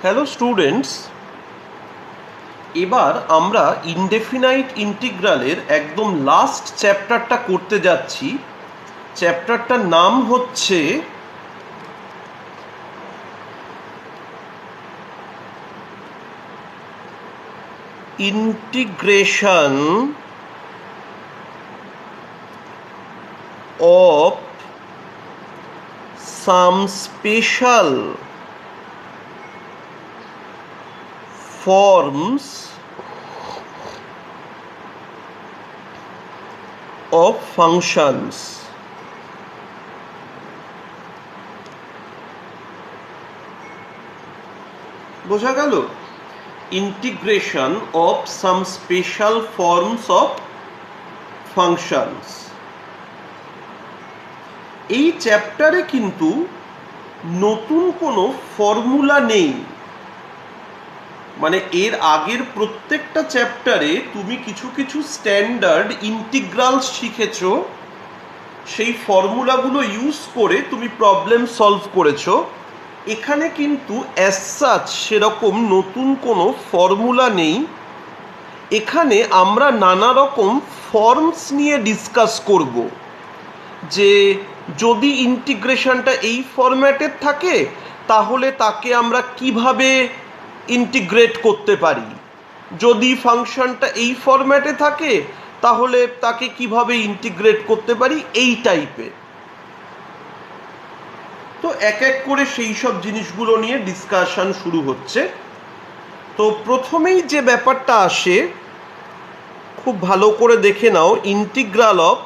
Hello students, এবার আমরা indefinite ইন্টিগ্রালের একদম লাস্ট চ্যাপ্টারটা করতে যাচ্ছি। চ্যাপ্টারটার নাম হচ্ছে integration of some special forms of functions। বোঝা গেল? Integration of some special forms of functions. এই চ্যাপ্টারে কিন্তু নতুন কোনো ফর্মুলা নেই। মানে এর আগের প্রত্যেকটা চ্যাপ্টারে তুমি কিছু কিছু স্ট্যান্ডার্ড ইন্টিগ্রালস শিখেছো, সেই ফর্মুলাগুলো ইউজ করে তুমি প্রবলেম সলভ করেছো। এখানে কিন্তু অ্যাজ সাচ সেরকম নতুন কোনো ফর্মুলা নেই। এখানে আমরা নানা রকম ফর্মস নিয়ে ডিসকাস করব, যে যদি ইন্টিগ্রেশনটা এই ফরম্যাটের থাকে তাহলে তাকে আমরা কিভাবে ইন্টিগ্রেট করতে পারি, যদি ফাংশনটা এই ফরম্যাটে থাকে তাহলে তাকে কিভাবে ইন্টিগ্রেট করতে পারি, এই টাইপের। তো এক এক করে সেই সব জিনিসগুলো নিয়ে ডিসকাশন শুরু হচ্ছে। তো প্রথমেই যে ব্যাপারটা আসে, খুব ভালো করে দেখে নাও, integral of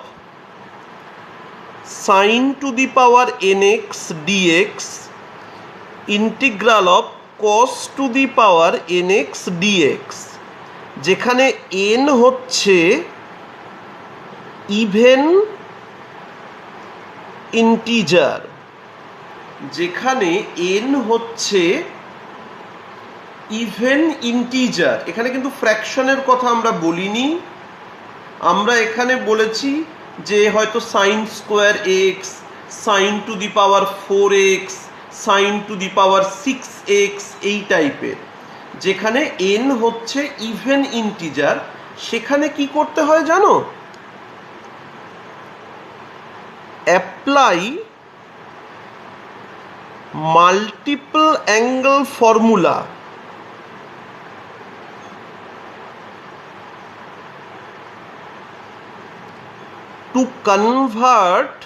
sine to the power nx dx, integral of cos to the power nx dx, যেখানে n হচ্ছে ইভেন ইন্টিজার, যেখানে n হচ্ছে ইভেন ইন্টিজার। এখানে কিন্তু ফ্র্যাকশনের কথা আমরা বলিনি, আমরা এখানে বলেছি যে হয়তো sine square x, sine to the power 4x, sine to the power 6x, এই টাইপের। যেখানে n হচ্ছে ইভেন ইন্টিজার, সেখানে কি করতে হয় জানো? Apply multiple angle formula. To convert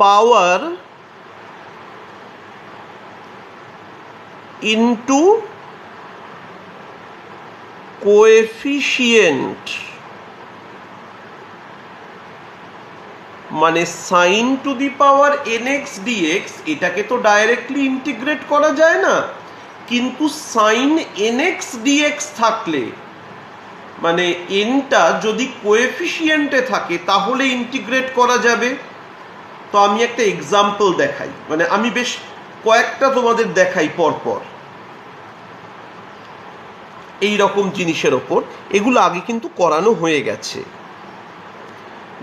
power into coefficient, মানে sine to the power nx dx, এটাকে তো ডাইরেক্টলি ইন্টিগ্রেট করা যায় না, কিন্তু সাইন nx dx থাকলে, মানে এনটা যদি কোএফিসিয়েন্টে থাকে তাহলে ইন্টিগ্রেট করা যাবে। তো আমি একটা এক্সাম্পল দেখাই, মানে আমি বেশ কয়েকটা তোমাদের দেখাই পরপর এই রকম জিনিসের ওপর। এগুলো আগে কিন্তু করানো হয়ে গেছে।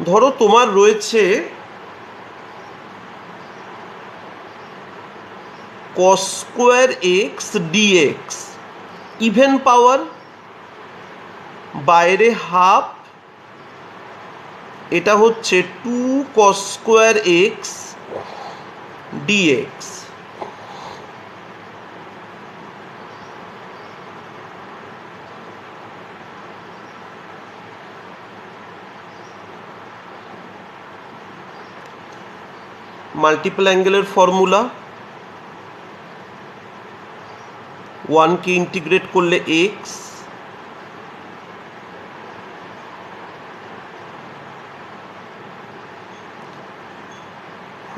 ধরো তোমার রয়েছে cos square x D X, even power, বাইরে হাফ, এটা হচ্ছে 2 cos square x D X. Multiple অ্যাঙ্গেলের ফর্মুলা, 1 কে ইন্টিগ্রেট করলে X,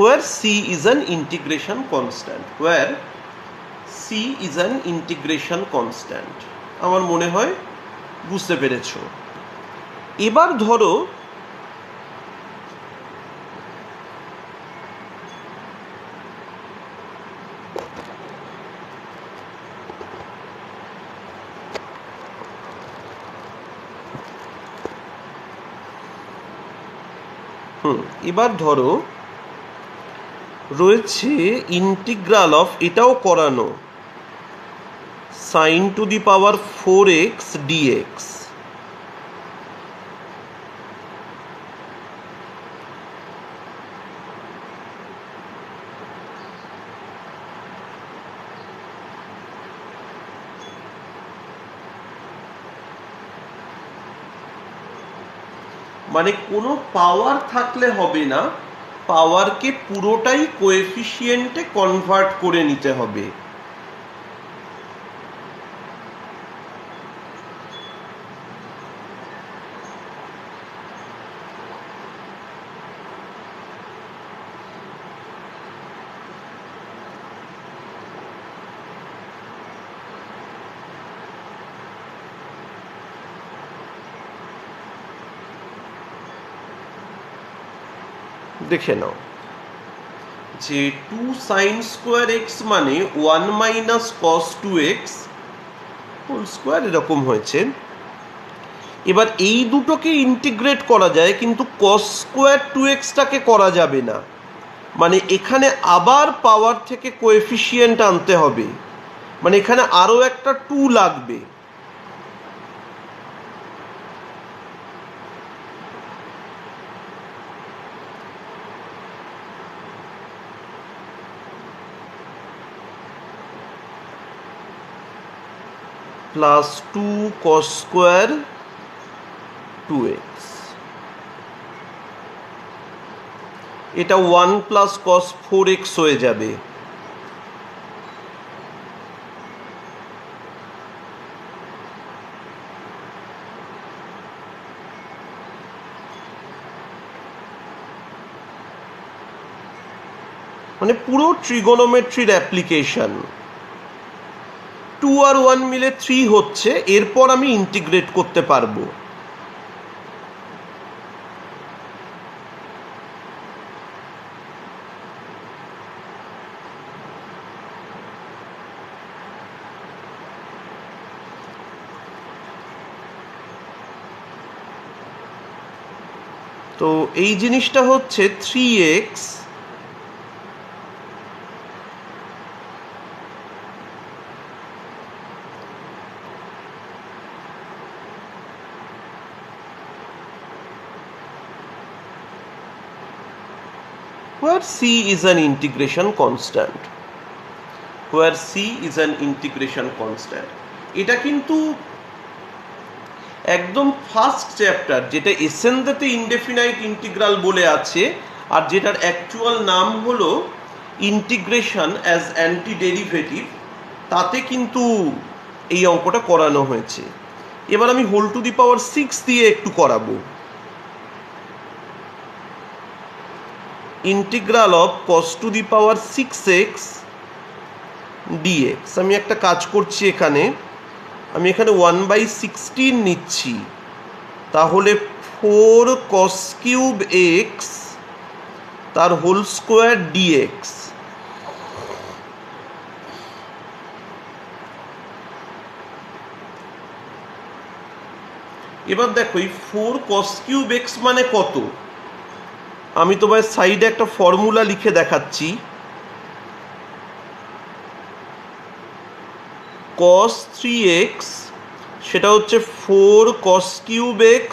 where c is an integration constant, where c is an integration constant। আমার মনে হয় বুঝতে পেরেছো। এবার ধরো এবার ধরো রয়েছে ইন্টিগ্রাল অফ, এটাও করানো, sin two the power 4x dx। মানে কোনো পাওয়ার থাকলে হবে না, পাওয়ারকে পুরোটাই কোএফিসিয়েন্টে কনভার্ট করে নিতে হবে। দেখে নাও যে 2 sin স্কোয়ার এক্স মানে 1 মাইনাস কস 2x হোল স্কোয়ার এরকম হয়েছে। এবার এই দুটোকে ইন্টিগ্রেট করা যায়, কিন্তু কস স্কোয়ার 2xটাকে করা যাবে না, মানে এখানে আবার পাওয়ার থেকে কোএফিসিয়েন্ট আনতে হবে, মানে এখানে আরও একটা 2 লাগবে। প্লাস 2 কস স্কোয়ার 2x, এটা 1 প্লাস কস 4x হয়ে যাবে। মানে পুরো ট্রিগোনোমেট্রির অ্যাপ্লিকেশন। 2 আর 1 মিলে 3 হচ্ছে, এরপর আমি ইন্টিগ্রেট করতে পারবো। তো এই জিনিসটা হচ্ছে 3x where c is an integration constant, where c is an integration constant। এটা কিন্তু একদম ফার্স্ট চ্যাপ্টার, যেটা এসেন্দেতে ইনডেফিনাইট ইন্টিগ্রাল বলে আছে, আর যেটার অ্যাকচুয়াল নাম হলো ইন্টিগ্রেশন অ্যাজ অ্যান্টি ডেরিভেটিভ, তাতে কিন্তু এই অঙ্কটা করানো হয়েছে। এবার আমি হোল টু দি পাওয়ার 6 দিয়ে একটু করাবো। Integral of cos to the power 6x dx। আমি একটা কাজ করছি, এখানে আমি এখানে 1/16 নিচ্ছি, তাহলে 4 cos কিউব x তার হোল স্কোয়ার dx। এবার দেখো এই 4 cos কিউব x মানে কত, আমি তোমার সাইডে একটা ফর্মুলা লিখে দেখাচ্ছি। cos 3x সেটা হচ্ছে 4 cos cube x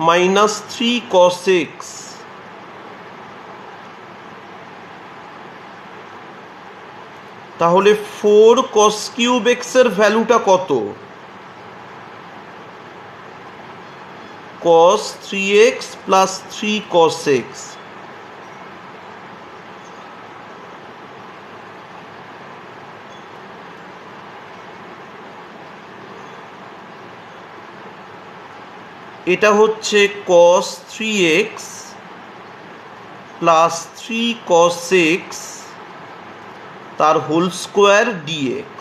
minus 3 cos x। তাহলে 4 cos কিউব x এর ভ্যালুটা কত? cos 3x plus 3 cos x। এটা হচ্ছে cos 3x plus 3 cos x তার whole square dx।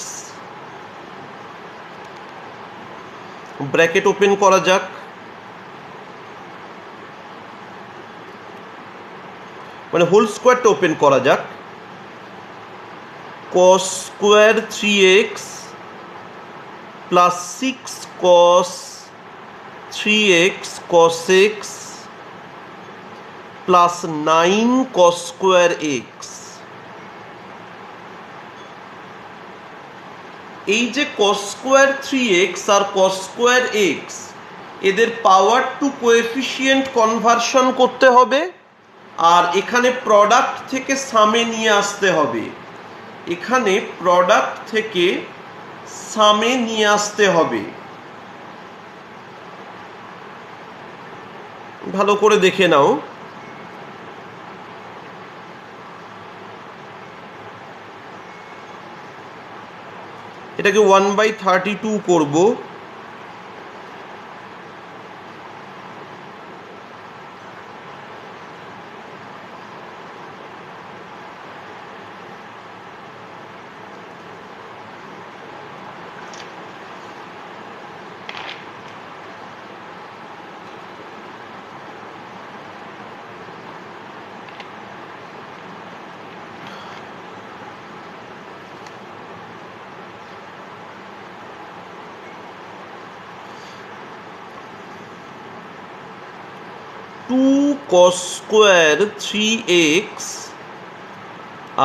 Bracket open করা যাক, মানে হোল স্কোয়ারটা ওপেন করা যাক। cos square 3x plus 6 cos 3x cos x plus 9 cos square x. এই যে কস স্কোয়ার 3x আর কস স্কোয়ার এক্স, এদের পাওয়ার টু কোএফিসিয়েন্ট কনভার্সন করতে হবে, আর এখানে প্রোডাক্ট থেকে সামে নিয়ে আসতে হবে। এখানে প্রোডাক্ট থেকে সামে নিয়ে আসতে হবে। ভালো করে দেখে নাও। এটাকে 1/32 করব। টু কস স্কোয়ার 3x,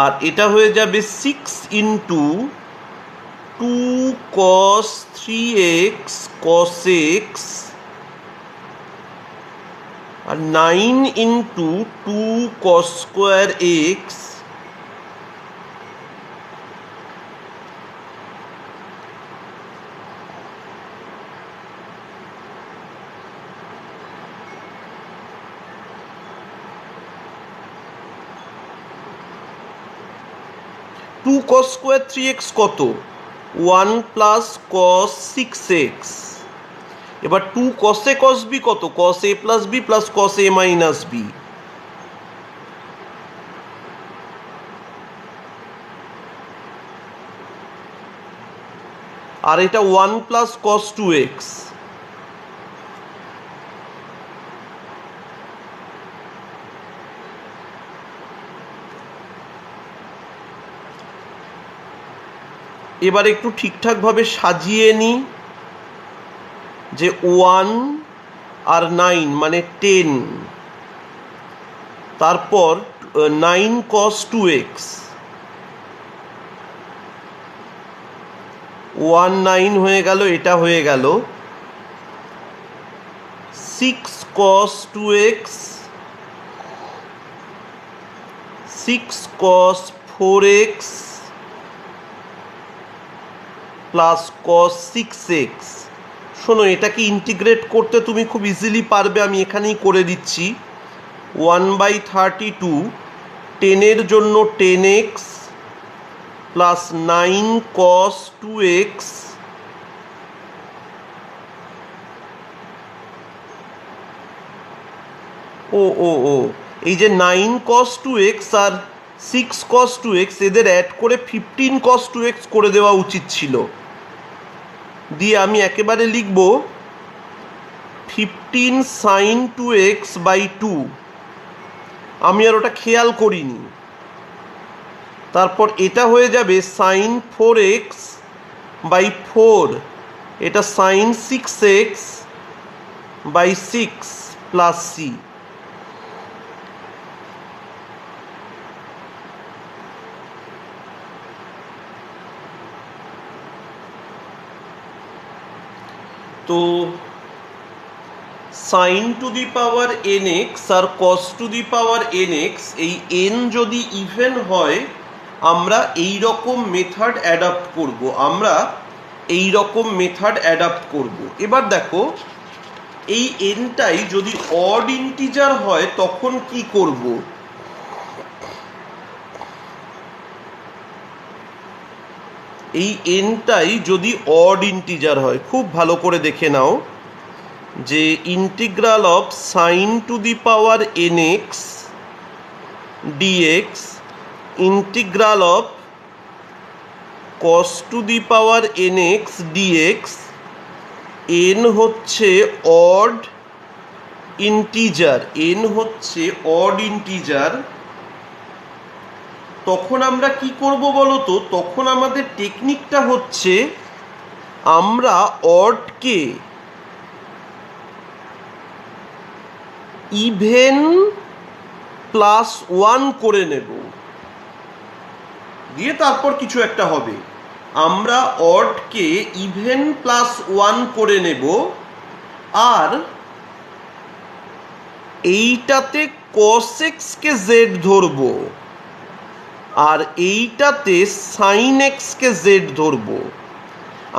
আর এটা হয়ে যাবে 6 into 2 cos 3x cos x, আর 9 ইন্টু 2 cos স্কোয়ার x, two cos square 3x কত? 1 প্লাস কস 6x। এবার 2 cos a cos b কত? cos a plus b plus cos a minus b। আর এটা 1 plus cos 2x। এবার একটু ঠিকঠাকভাবে সাজিয়ে নিই, যে 1 আর 9 মানে 10, তারপর 9 cos 2x, 1 9 হয়ে গেল, এটা হয়ে গেল 6 cos 2x, 6 cos 4x plus cos 6x। শোনো, এটাকে ইন্টিগ্রেট করতে তুমি খুব ইজিলি পারবে, আমি এখানেই করে দিচ্ছি। 1/32, 10-এর জন্য 10x প্লাস 9 cos 2x ও ও ও এই যে 9 cos 2x আর 6 cos 2x, এদের অ্যাড করে 15 cos 2x করে দেওয়া উচিত ছিল। দিয়ে আমি একেবারে লিখব 15 sin 2x বাই 2। আমি আর ওটা খেয়াল করিনি। তারপর এটা হয়ে যাবে sin 4x বাই 4, এটা sin 6x by 6 plus c। তো sine to the power nx আর cos to the power nx, এই n যদি ইভেন হয় আমরা এই রকম মেথড অ্যাডাপ্ট করব। এবার দেখো, এই nটাই যদি অড ইন্টিজার হয় তখন কি করব? এই nটাই যদি অড ইন্টিজার হয়, খুব ভালো করে দেখে নাও যে integral of sine to the power nx dx, integral of cos to the power nx dx, n হচ্ছে অড ইন্টিজার, তখন আমরা কি করব বলো তো? তখন আমাদের টেকনিকটা হচ্ছে আমরা অডকে ইভেন +1 করে নেব, দিয়ে তারপর কিছু একটা হবে। আমরা অডকে ইভেন +1 করে নেব, আর এইটাতে cos x কে z ধরব, আর এইটাতে sin x কে z ধরব।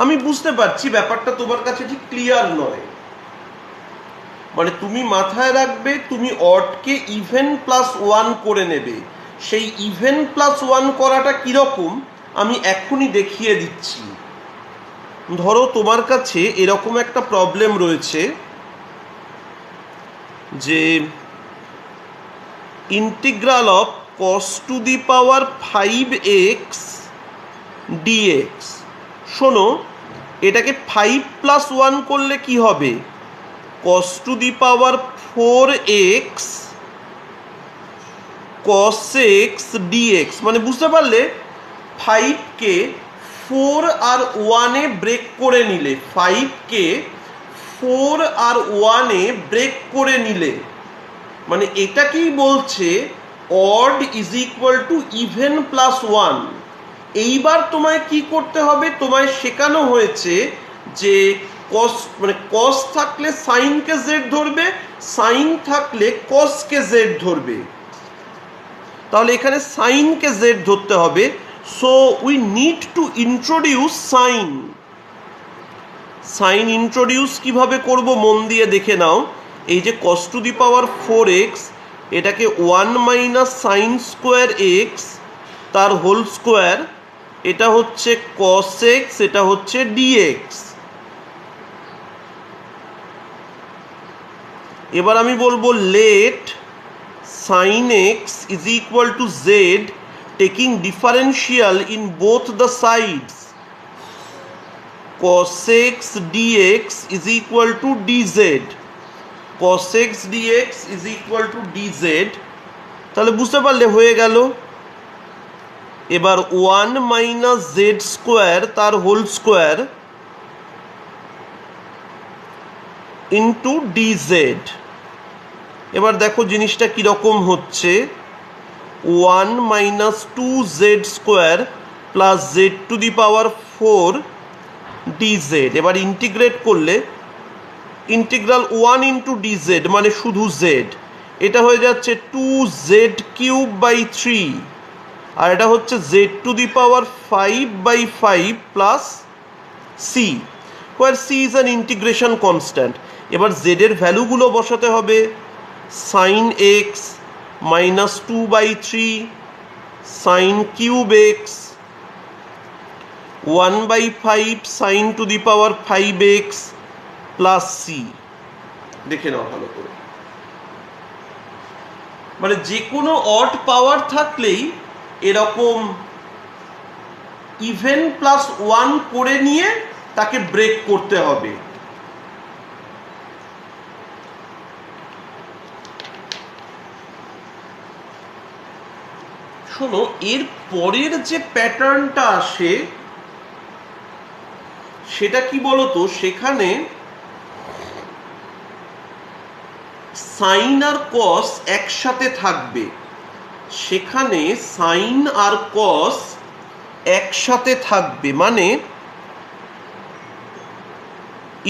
আমি বুঝতে পারছি ব্যাপারটা তোমার কাছে ঠিক ক্লিয়ার নয়। মানে তুমি মাথায় রাখবে তুমি অডকে ইভেন +1 করে নেবে। সেই ইভেন +1 করাটা কিরকম আমি এখনই দেখিয়ে দিচ্ছি। ধরো তোমার কাছে এরকম একটা প্রবলেম রয়েছে যে integral of cos to the power 5x dx। শোনো, এটাকে 5+1 করলে কি হবে? cos to the power 4x cos x dx। মানে বুঝতে পারলে 5কে 4 আর 1-এ ব্রেক করে নিলে, 5কে 4 আর 1-এ ব্রেক করে নিলে মানে এটা কি বলছে? Odd is equal two even +1। এইবার তোমায় কি করতে হবে? তোমায় শেখানো হয়েছে যে cos মানে cos থাকলে sin কে z ধরবে, sin থাকলে cos কে z ধরবে। তাহলে এখানে sin কে z ধরতে হবে। So we need to introduce sine. Sine introduce কিভাবে করব মন দিয়ে দেখে নাও। এই যে cos to the power 4x, এটাকে 1 মাইনাস সাইন স্কোয়ার এক্স তার হোল স্কোয়ার, এটা হচ্ছে cos x, এটা হচ্ছে dx। এবার আমি বলবো late sin x is equal to z taking differential in both the sides, cos x dx is equal to dz, cos x dx is equal to dz। তাহলে বুঝতে পারলে হয়ে গেল। এবার 1 মাইনাস জেড স্কোয়ার তার হোল স্কোয়ার ইন্টু ডিজেড। এবার দেখো জিনিসটা কীরকম হচ্ছে। 1 minus 2z square plus z to the power 4 DZ. এবার ইন্টিগ্রেট করলে ইন্টিগ্রাল 1 ইন্টু ডিজেড মানে শুধু জেড, এটা হয়ে যাচ্ছে 2z³/3, আর এটা হচ্ছে z to the power 5/5 plus C, where C is an integration constant. এবার জেডের ভ্যালুগুলো বসাতে হবে। Sine x minus 2/3 sine cube x, 1/5 sine to the power 5x plus C. দেখে নাও ভালো করে। মানে যে কোনো অড পাওয়ার থাকলেই এরকম ইভেন +1 করে নিয়ে তাকে ব্রেক করতে হবে। শোনো, এর পরের যে প্যাটার্নটা আসে সেটা কি বলতো? সেখানে সাইন আর কস একসাথে থাকবে, সেখানে সাইন আর কস একসাথে থাকবে। মানে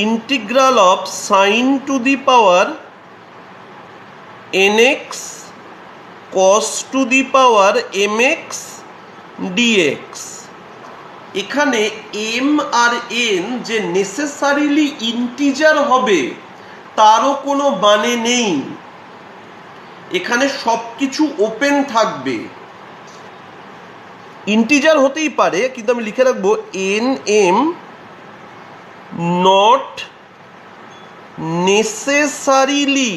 integral of sine to the power nx cos to the power mx dx। এখানে m আর n যে নেসেসারিলি ইন্টিজার হবে তারও কোনো মানে নেই। এখানে সব কিছু ওপেন থাকবে। ইন্টিজার হতেই পারে, কিন্তু আমি লিখে রাখবো nm নট নেসেসারিলি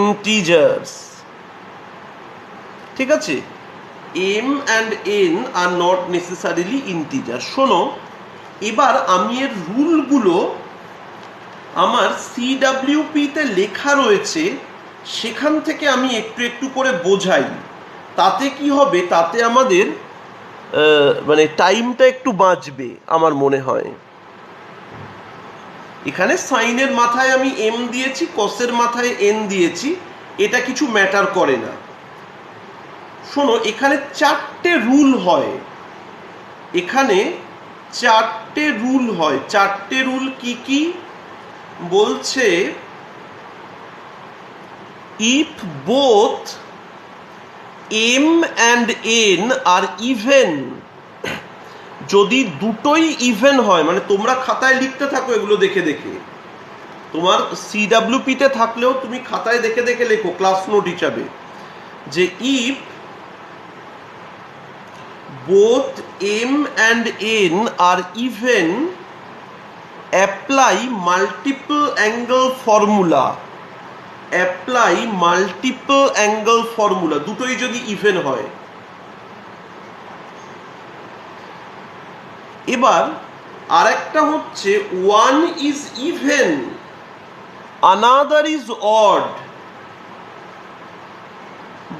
integers। ঠিক আছে, m and n are not necessarily integers। শোনো, এবার আমি এর রুলগুলো আমার CWP-তে লেখা রয়েছে, সেখান থেকে আমি একটু একটু করে বোঝাই। তাতে কি হবে? তাতে আমাদের মানে টাইমটা একটু বাঁচবে আমার মনে হয়। এখানে সাইনের মাথায় আমি এম দিয়েছি, কসের মাথায় এন দিয়েছি, এটা কিছু ম্যাটার করে না। শোনো, এখানে চারটে রুল হয়, এখানে চারটে রুল হয়। চারটে রুল কি কি বলছে? If both M and N are even, যদি দুটোই ইভেন হয়, মানে তোমরা খাতায় লিখতে থাকো এগুলো দেখে দেখে, তোমার সিডাব্লিউপিতে থাকলেও তুমি খাতায় দেখে দেখে লেখো ক্লাস নোট হিসাবে, যে if both m and n are even, apply multiple angle formula, apply multiple angle formula, দুটোই যদি ইভেন হয়। এবার আরেকটা হচ্ছে one is even, another is odd,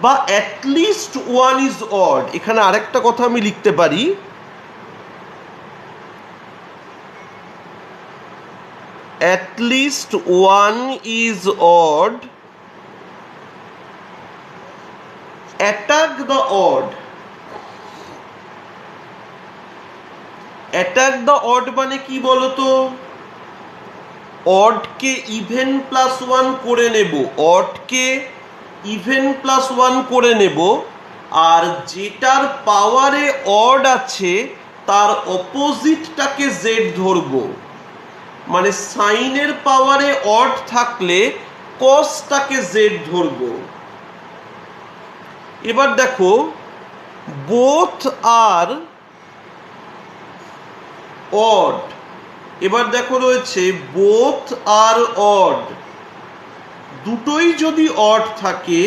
বা অ্যাটলিস্ট ওয়ান ইজ অড। এখানে আরেকটা কথা আমি লিখতে পারি, at least one is odd, attack the odd. Attack the odd মানে কি বলতো? অডকে ইভেন প্লাস ওয়ান করে নেব, অডকে ইভেন প্লাস ওয়ান করে নেব, আর যেটার পাওয়ারে অড আছে তার অপোজিটটাকে জেড ধরব। মানে সাইনের পাওয়ারে অড থাকলে কসটাকে জেড ধরব। এবার দেখো, বোথ আর অড, এবার দেখো রয়েছে বোথ আর অড, দুটোই যদি অড থাকে,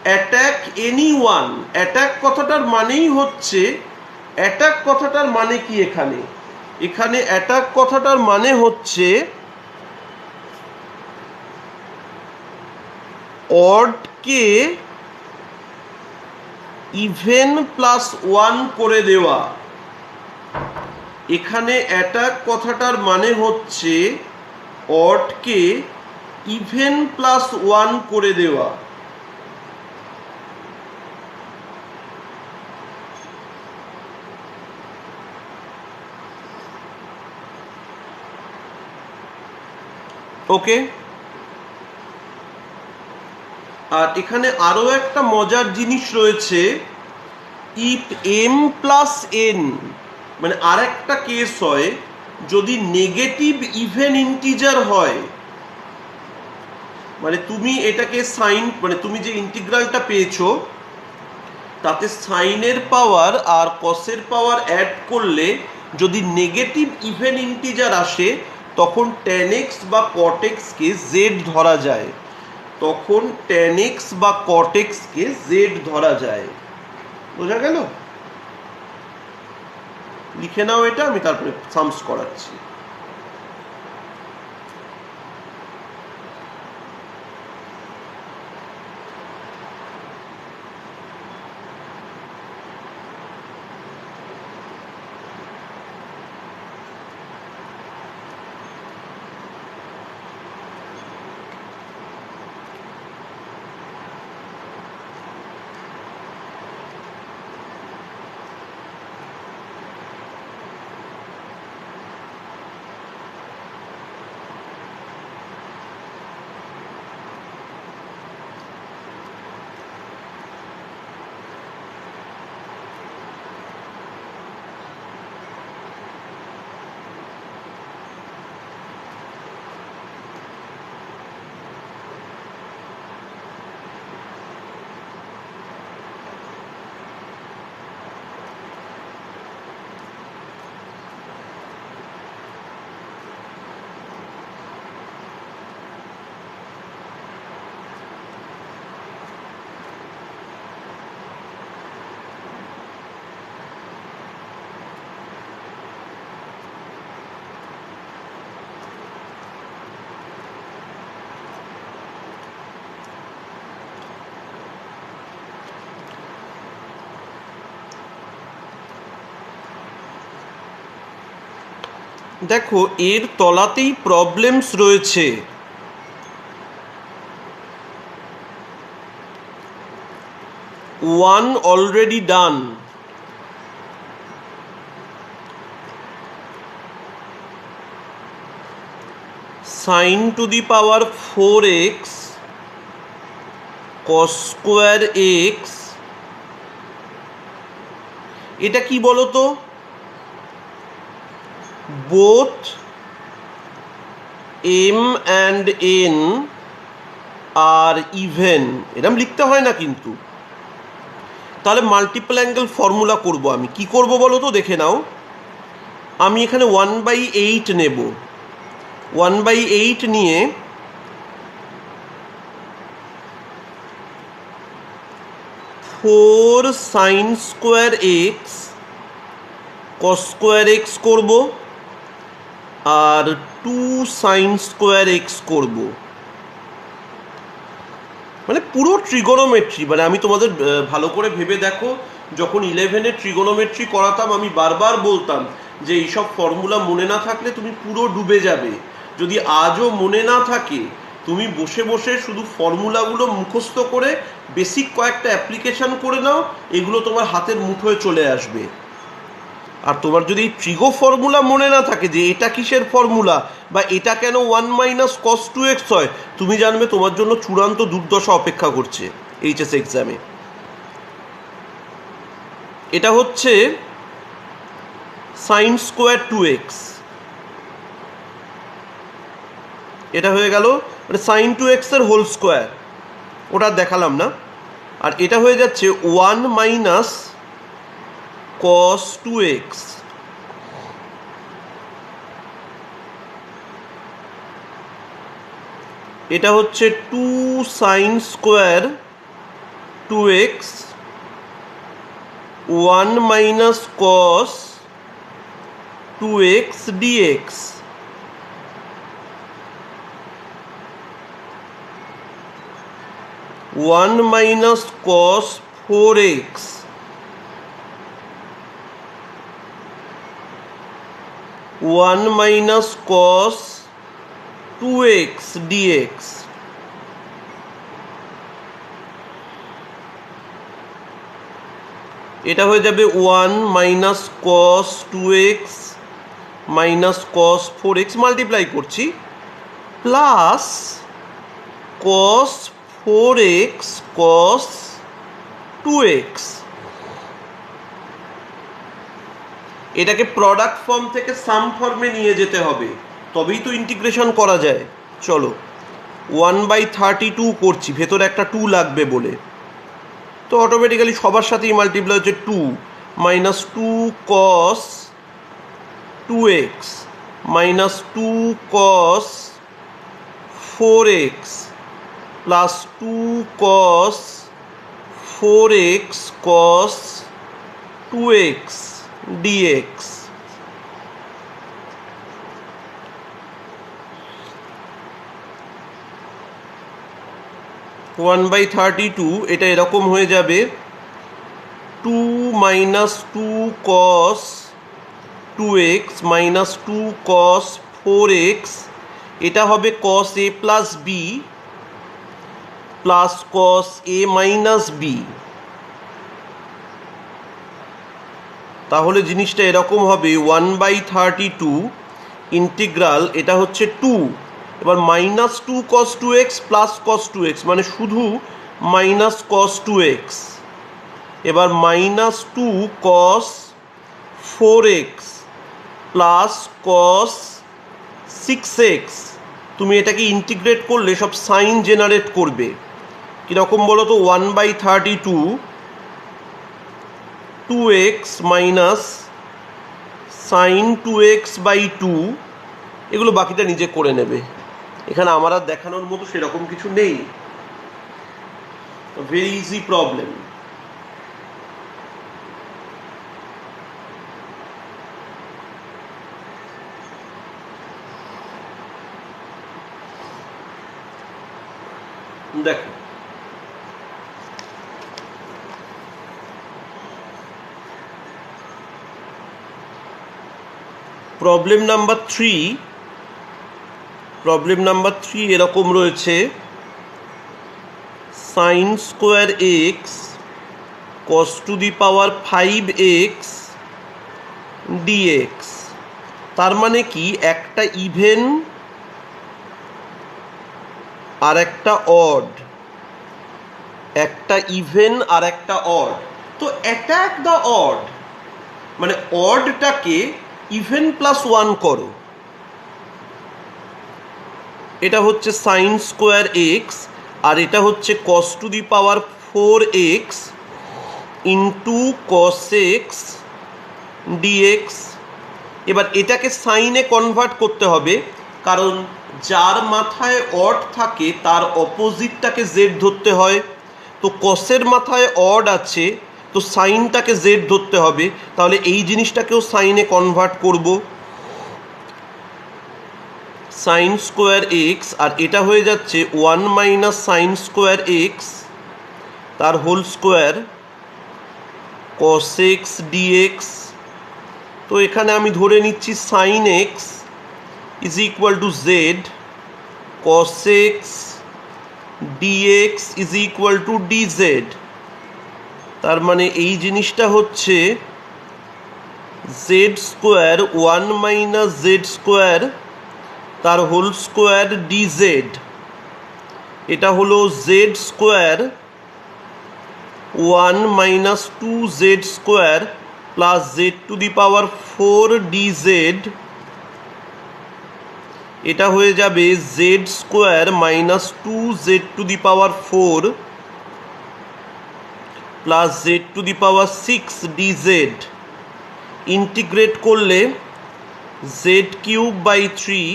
অ্যাটাক এনি ওয়ান। অ্যাটাক কথাটার মানেই হচ্ছে, অ্যাটাক কথাটার মানে কি এখানে? এখানে অ্যাটাক কথাটার মানে হচ্ছে অডকে ইভেন প্লাস ওয়ান করে দেওয়া। এখানে অ্যাটাক কথাটার মানে হচ্ছে অডকে ইভেন প্লাস ওয়ান করে দেওয়া। ওকে, আর এখানে আরো একটা মজার জিনিস রয়েছে, ইফ এম প্লাস এন, মানে আর একটা কেস হয় যদি নেগেটিভ ইভেন ইন্টিজার হয়, মানে তুমি এটাকে সাইন, মানে তুমি যে ইন্টিগ্রালটা পেয়েছো তাতে সাইনের পাওয়ার আর কসের পাওয়ার অ্যাড করলে যদি নেগেটিভ ইভেন ইন্টিজার আসে, তখন tan x বা cot x কে z ধরা যায়, তখন tan x বা cot x কে z ধরা যায়। বোঝা গেল? লিখে নাও এটা, আমি তারপরে সামস করাচ্ছি। দেখো এর তলাতেই প্রবলেমস রয়েছে। One already done, sine to the power 4x cos square x, এটা কি বলো তো? Both M and N are even, এরম লিখতে হয় না কিন্তু। তাহলে মাল্টিপল অ্যাঙ্গেল ফর্মুলা করব। আমি কি করব বলো তো, দেখে নাও। আমি এখানে 1/8 নেব। 1/8 নিয়ে 4 সাইন স্কোয়ার এক্স কস স্কোয়ার এক্স করব, আর 2 সাইন স্কোয়ার এক্স করব। মানে পুরো ট্রিগোনোমেট্রি। মানে আমি তোমাদের ভালো করে ভেবে দেখো, যখন 11-এ ট্রিগোনোমেট্রি করাতাম আমি বারবার বলতাম যে এইসব ফর্মুলা মনে না থাকলে তুমি পুরো ডুবে যাবে। যদি আজও মনে না থাকে, তুমি বসে বসে শুধু ফর্মুলাগুলো মুখস্থ করে বেসিক কয়েকটা অ্যাপ্লিকেশন করে নাও, এগুলো তোমার হাতের মুঠোয় চলে আসবে। আর তোমার যদি এই ট্রিগো ফর্মুলা মনে না থাকে যে এটা কিসের ফর্মুলা বা এটা কেন 1 - cos 2x হয়, তুমি জানবে তোমার জন্য চূড়ান্ত দুর্দশা অপেক্ষা করছে এইচএস এক্সামে। এটা হচ্ছে সাইন স্কোয়ার 2x, এটা হয়ে গেল মানে সাইন 2x এর হোল স্কোয়ার, ওটা দেখালাম না। আর এটা হয়ে যাচ্ছে 1 - cos 2x, এটা হচ্ছে 2 sine square 2x 1 - cos 2x dx। one minus cos 4x, one minus cos 2x dx। এটা হয়ে যাবে 1 - cos 2x minus cos 4x, multiply করছি, plus cos 4x cos 2x। এটাকে প্রোডাক্ট ফর্ম থেকে সাম ফর্মে নিয়ে যেতে হবে, তবেই তো ইন্টিগ্রেশন করা যায়। চলো 1/32 করছি, ভেতরে একটা 2 লাগবে বলে, তো অটোমেটিক্যালি সবার সাথেই মাল্টিপ্লাই হচ্ছে 2 - 2 cos 2x - 2 cos 4x plus 2 cos 4x cos 2x dx। One by 32 এটা এরকম হয়ে যাবে 2 - 2 cos 2x - 2 cos 4x, এটা হবে cos a plus b plus cos a minus b। তাহলে জিনিসটা এরকম হবে 1/32 ইন্টিগ্রাল, এটা হচ্ছে 2, এবার -2 cos 2x plus cos 2x, মানে শুধু -cos 2x, এবার -2 cos 4x plus cos 6x। তুমি এটাকে ইন্টিগ্রেট করলে সব সাইন জেনারেট করবে। কীরকম বলো তো? 1/32 2x মাইনাস সাইন 2x/2, এগুলো বাকিটা নিজে করে নেবে, এখানে আমার আর দেখানোর মতো সেরকম কিছু নেই। Very easy problem. দেখো প্রবলেম নাম্বার 3 এরকম রয়েছে sin square x cos to the power 5x dx। তার মানে কি একটা ইভেন আর একটা অড, একটা ইভেন আর একটা অড। তো অ্যাটাক দ্য অড মানে অডটাকে ইভেন প্লাস 1 করো। এটা হচ্ছে সাইন স্কোয়ার এক্স আর এটা হচ্ছে cos to the power 4x into cos x dx. এবার এটাকে সাইনে কনভার্ট করতে হবে, কারণ যার মাথায় অড থাকে তার অপোজিটটাকে জেড ধরতে হয়। তো কসের মাথায় অড আছে, তো সাইনটাকে জেড ধরতে হবে, তাহলে এই জিনিসটাকেও সাইনে কনভার্ট করব। সাইন স্কোয়ার এক্স আর এটা হয়ে যাচ্ছে 1 মাইনাস সাইন স্কোয়ার এক্স তার whole square cos x dx. তো এখানে আমি ধরে নিচ্ছি sine x is equal to z, cos x dx is equal to dz. তার মানে এই জিনিসটা হচ্ছে z square 1 minus z square তার হোল স্কোয়ার ডিজেড। এটা হলো z square 1 minus 2z square plus z to the power 4 dz. এটা হয়ে যাবে z square minus 2z to the power 4 plus z to the power 6 dz. Integrate করলে z cube by 3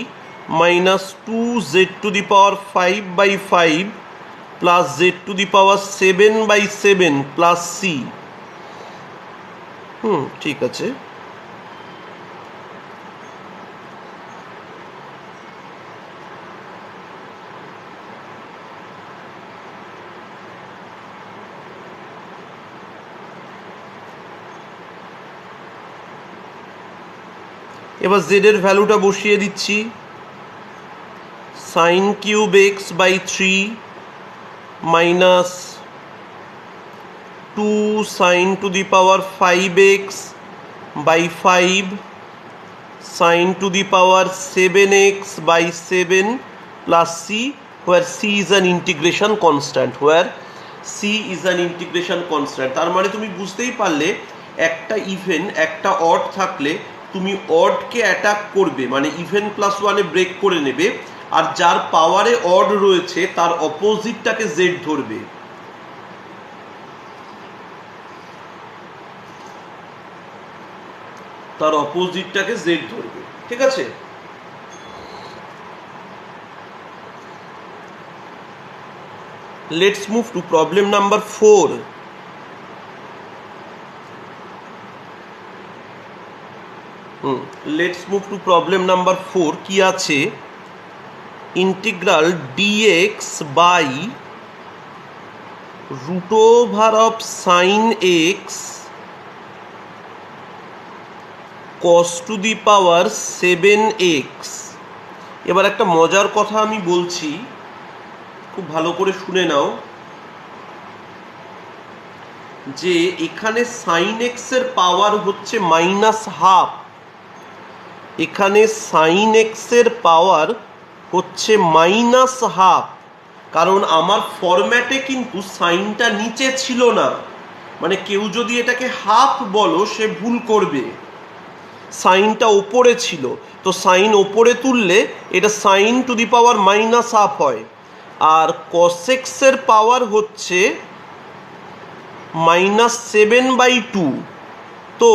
minus 2z to the power 5/5 plus z to the power 7/7 plus c. ঠিক আছে। এবার জেডের ভ্যালুটা বসিয়ে দিচ্ছি। Sine cube x by 3 minus 2 sine to the power 5x by 5 sine to the power 7x by 7 plus c, where c is an integration constant, তার মানে তুমি বুঝতেই পারলে একটা ইভেন একটা অড থাকলে তুমি অডকে অ্যাটাক করবে, মানে ইভেন প্লাস 1-এ ব্রেক করে নেবে, আর যার পাওয়ারে অড রয়েছে তার অপোজিটটাকে জেড ধরবে। ঠিক আছে। Let's move to problem number 4। কি আছে? Integral dx by root over of sine x cos to the power 7x। এবার একটা মজার কথা আমি বলছি, খুব ভালো করে শুনে নাও, যে এখানে সাইন এক্স এর পাওয়ার হচ্ছে -12, এখানে সাইন এক্স এর পাওয়ার হচ্ছে -12, কারণ আমার ফরম্যাটে কিন্তু সাইনটা নিচে ছিল না, মানে কেউ যদি এটাকে হাফ বলো সে ভুল করবে, সাইনটা ওপরে ছিল, তো সাইন ওপরে তুললে এটা সাইন টু দি পাওয়ার -12 হয়, আর কসেক্স এর পাওয়ার হচ্ছে -7/2। তো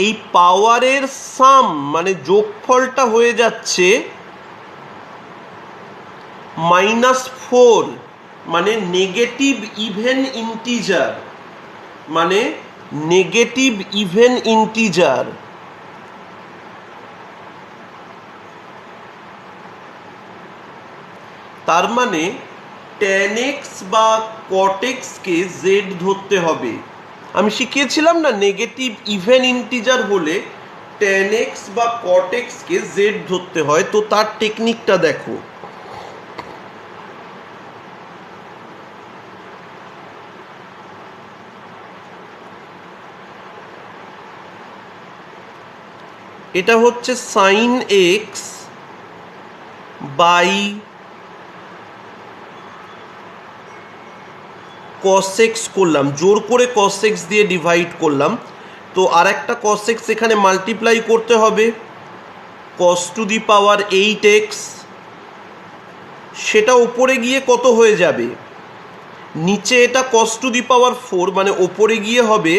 এই পাওয়ারের সাম মানে যোগফলটা হয়ে যাচ্ছে -4, মানে নেগেটিভ ইভেন ইন্টিজার, তার মানে tan x বা cot x কে z ধরতে হবে। আমি শিখিয়েছিলাম না, নেগেটিভ ইভেন ইন্টিজার হলে tan x বা cot x কে z ধরতে হয়, তো তার টেকনিকটা দেখো। এটা হচ্ছে sin x by cos x করলাম, জোর করে cos x দিয়ে ডিভাইড করলাম, তো আর একটা cos x এখানে মাল্টিপ্লাই করতে হবে, cos to the power 8x, সেটা উপরে গিয়ে কত হয়ে যাবে, নিচে এটা cos টু দি পাওয়ার 4, মানে ওপরে গিয়ে হবে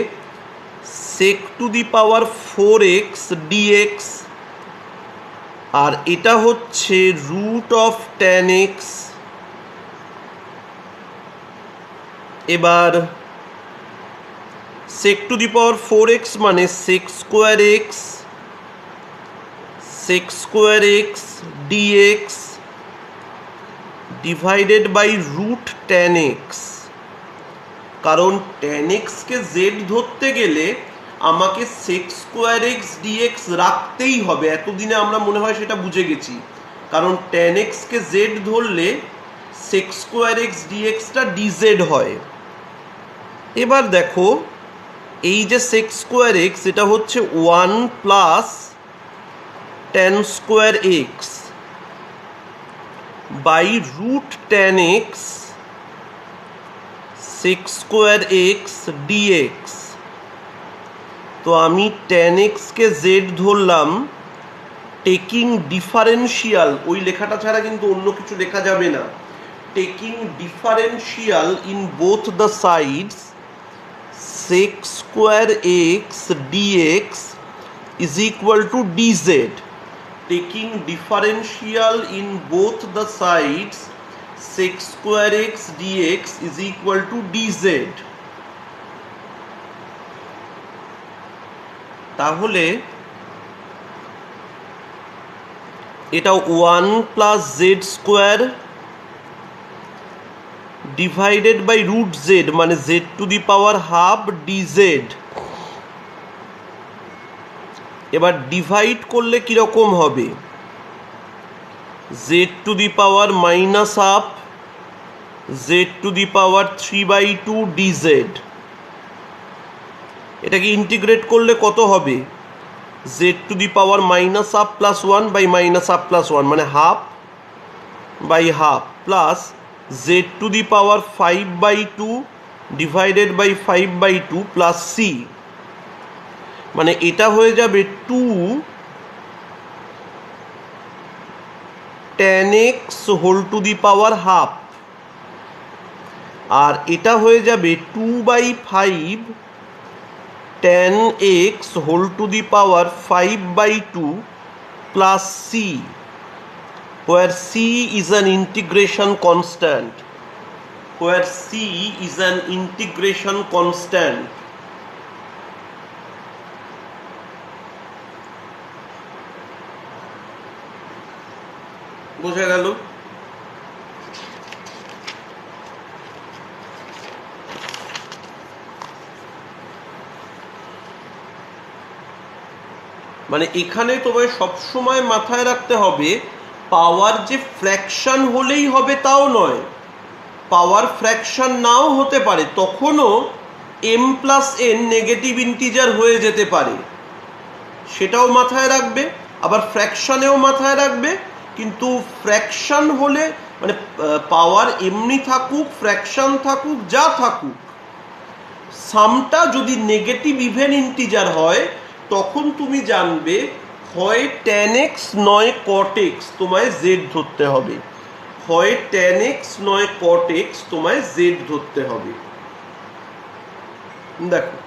sec to the power 4x dx, আর এটা হচ্ছে রুট অফ tan x। এবার sec to the power 4x মানে sec square x dx divided by root tan x। কারণ tan x কে z ধরতে গেলে আমাকে sec স্কোয়ার x dx রাখতেই হবে, এতদিনে আমরা মনে হয় সেটা বুঝে গেছি, কারণ tan x কে z ধরলে sec স্কোয়ার x dx টা dz হয়। এবার দেখো এই যে sec স্কোয়ার x, এটা হচ্ছে 1 plus tan square x by root tan x sec square x dx। তো আমি tan x কে z ধরলাম টেকিং ডিফারেন্সিয়াল, ওই লেখাটা ছাড়া কিন্তু অন্য কিছু লেখা যাবে না, taking differential in both the sides sec square x dx is equal to dz, taking differential in both the sides sec square x dx is equal to dz। তাহলে এটা 1 plus z square divided by root z, মানে z to the power half dz. এবার divide করলে কীরকম হবে, z to the power minus half z to the power 3/2 dz. এটাকে integrate করলে কত হবে, z to the power minus half plus 1 by minus half plus 1, মানে half by half, plus z to the power 5/2 divided by 5/2 plus c, মানে এটা হয়ে যাবে 2 tan x whole to the power half, আর এটা হয়ে যাবে 2/5 tan x whole to the power 5/2 plus c, where c is an integration constant, where c is an integration constant। বোঝা গেল? মানে এখানে তোমায় সবসময় মাথায় রাখতে হবে পাওয়ার যে ফ্র্যাকশন হলেই হবে তাও নয়, পাওয়ার ফ্র্যাকশন নাও হতে পারে, তখনও m plus n negative integer হয়ে যেতে পারে, সেটাও মাথায় রাখবে, আবার ফ্র্যাকশনেও মাথায় রাখবে। কিন্তু ফ্র্যাকশন হলে মানে পাওয়ার এমনি থাকুক, ফ্র্যাকশন থাকুক, যা থাকুক, সামটা যদি নেগেটিভ ইভেন ইন্টিজার হয় তখন তুমি জানবে হয় tan x নয় cot x তোমায় z ধরতে হবে, হয় tan x নয় cot x তোমায় z ধরতে হবে। দেখো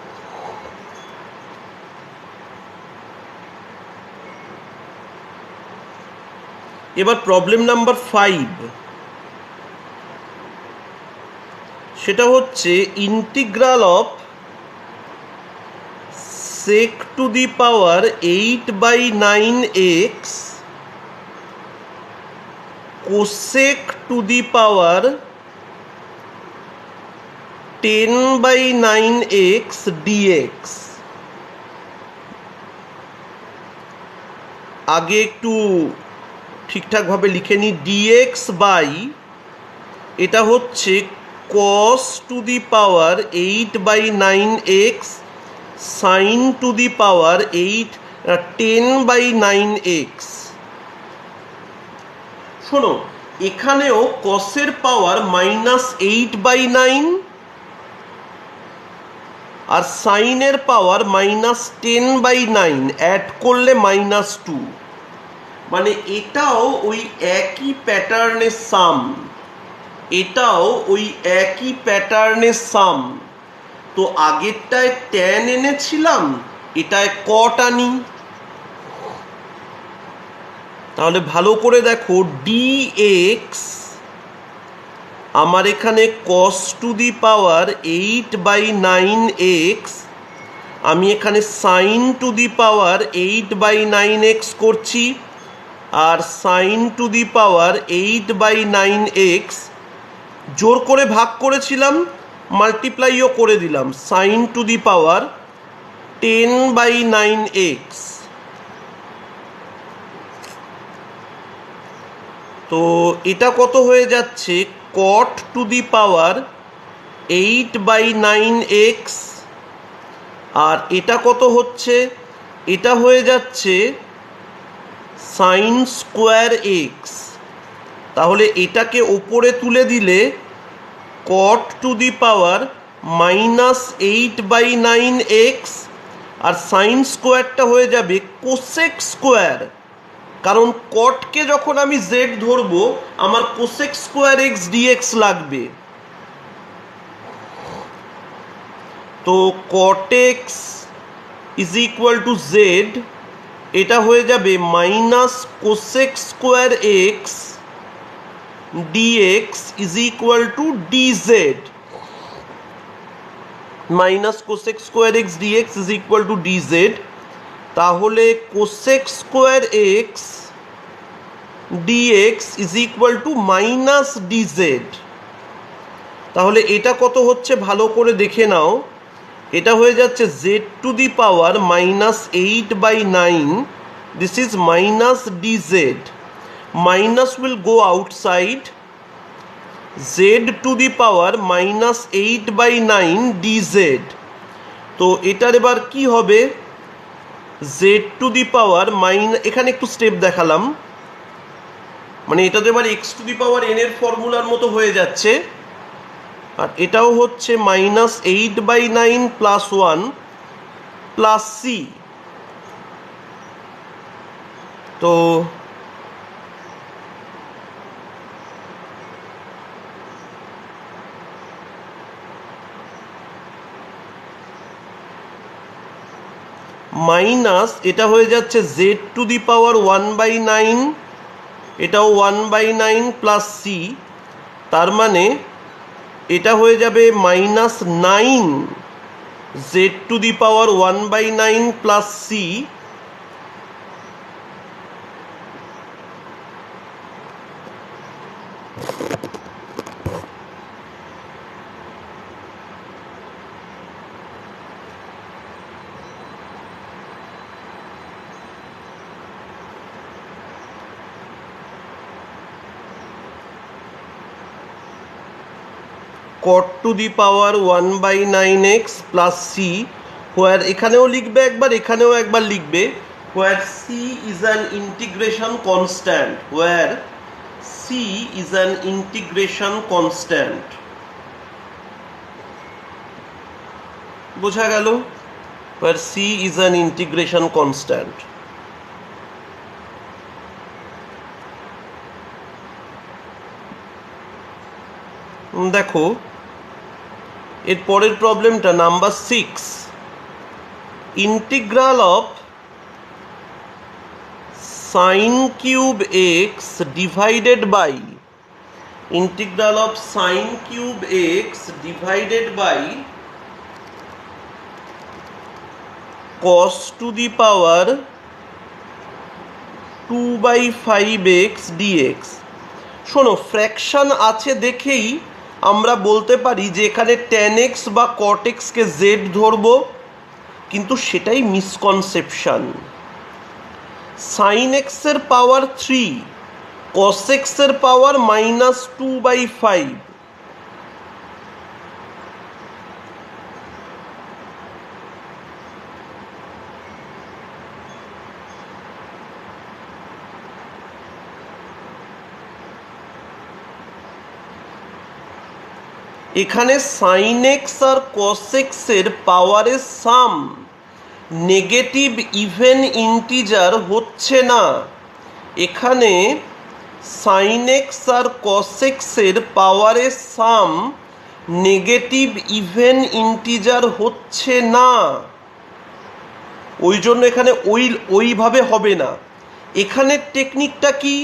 এবার প্রবলেম নাম্বার 5, সেটা হচ্ছে integral of sec to the power 8/9x cosec two the power 10/9x dx। আগে একটু ঠিকঠাকভাবে লিখে নিই, ডিএক্স বাই এটা হচ্ছে cos to the power 8/9x sine to the power 10/9x। শোনো, এখানেও কসের পাওয়ার -8/9 আর সাইনের পাওয়ার -10/9, অ্যাড করলে -2, মানে এটাও ওই একই প্যাটার্নের সাম, এটাও ওই একই প্যাটার্নের সাম। তো আগেরটায় ট্যান এনেছিলাম, এটায় কট আনি। তাহলে ভালো করে দেখো, ডিএক্স আমার এখানে cos to the power 8/9x, আমি এখানে sign to the power 8/9x করছি, আর sign to the power 8/9x জোর করে ভাগ করেছিলাম, মাল্টিপ্লাইও করে দিলাম, sign to the power 10/9x। তো এটা কত হয়ে যাচ্ছে, cot to the power 8/9x, আর এটা কত হচ্ছে, এটা হয়ে যাচ্ছে সাইন স্কোয়ার এক্স। তাহলে এটাকে ওপরে তুলে দিলে cot to the power -8/9x, আর সাইন স্কোয়ারটা হয়ে যাবে কোসেক স্কোয়ার, কারণ কটকে যখন আমি জেড ধরবো আমার কোসেক স্কোয়ার এক্স ডিএক্স লাগবে। তো cot x is equal to z, এটা হয়ে যাবে minus cosec square x dx is equal to dz, minus cosec square x dx is equal to dz. তাহলে cosec square x dx is equal to minus dz. তাহলে এটা কত হচ্ছে ভালো করে দেখে নাও, এটা হয়ে যাচ্ছে Z to the power -8/9, this is minus DZ, minus will go outside, Z to the power -8/9 DZ. তো এটার এবার কি হবে, জেড টু দি পাওয়ার এখানে একটু স্টেপ দেখালাম, মানে এটা তো এবার x two the power N এর ফর্মুলার মতো হয়ে যাচ্ছে, আর এটাও হচ্ছে -8/9 প্লাস 1 প্লাস সি। তো মাইনাস এটা হয়ে যাচ্ছে জেড টু দি পাওয়ার 1/9, এটাও 1/9 প্লাস সি, তার মানে এটা হয়ে যাবে -9 z to the power 1/9 plus c, cot to the power 1/9x plus C, where এখানেও লিখবে একবার, এখানেও একবার লিখবে, where C is an integration constant, where C is an integration constant. বোঝা গেল, where C is an integration constant. দেখো এর পরের প্রবলেমটা number 6, integral of sine cube x divided by, integral of sine cube x divided by cos to the power 2/5x dx। শোনো, fraction আছে দেখেই আমরা বলতে পারি যে এখানে tan x বা cot x কে z ধরবো, কিন্তু সেটাই মিসকনসেপশন। সাইন এক্সের পাওয়ার 3, কস এক্সের পাওয়ার -2/5। এখানে সাইন এক্স আর কস এক্সের পাওয়ারের সাম নেগেটিভ ইভেন ইন্টিজার হচ্ছে না। এখানে সাইন এক্স আর কস এক্সের পাওয়ারের সাম নেগেটিভ ইভেন ইন্টিজার হচ্ছে না, ওই জন্য এখানে ওইভাবে হবে না। এখানে টেকনিকটা কি,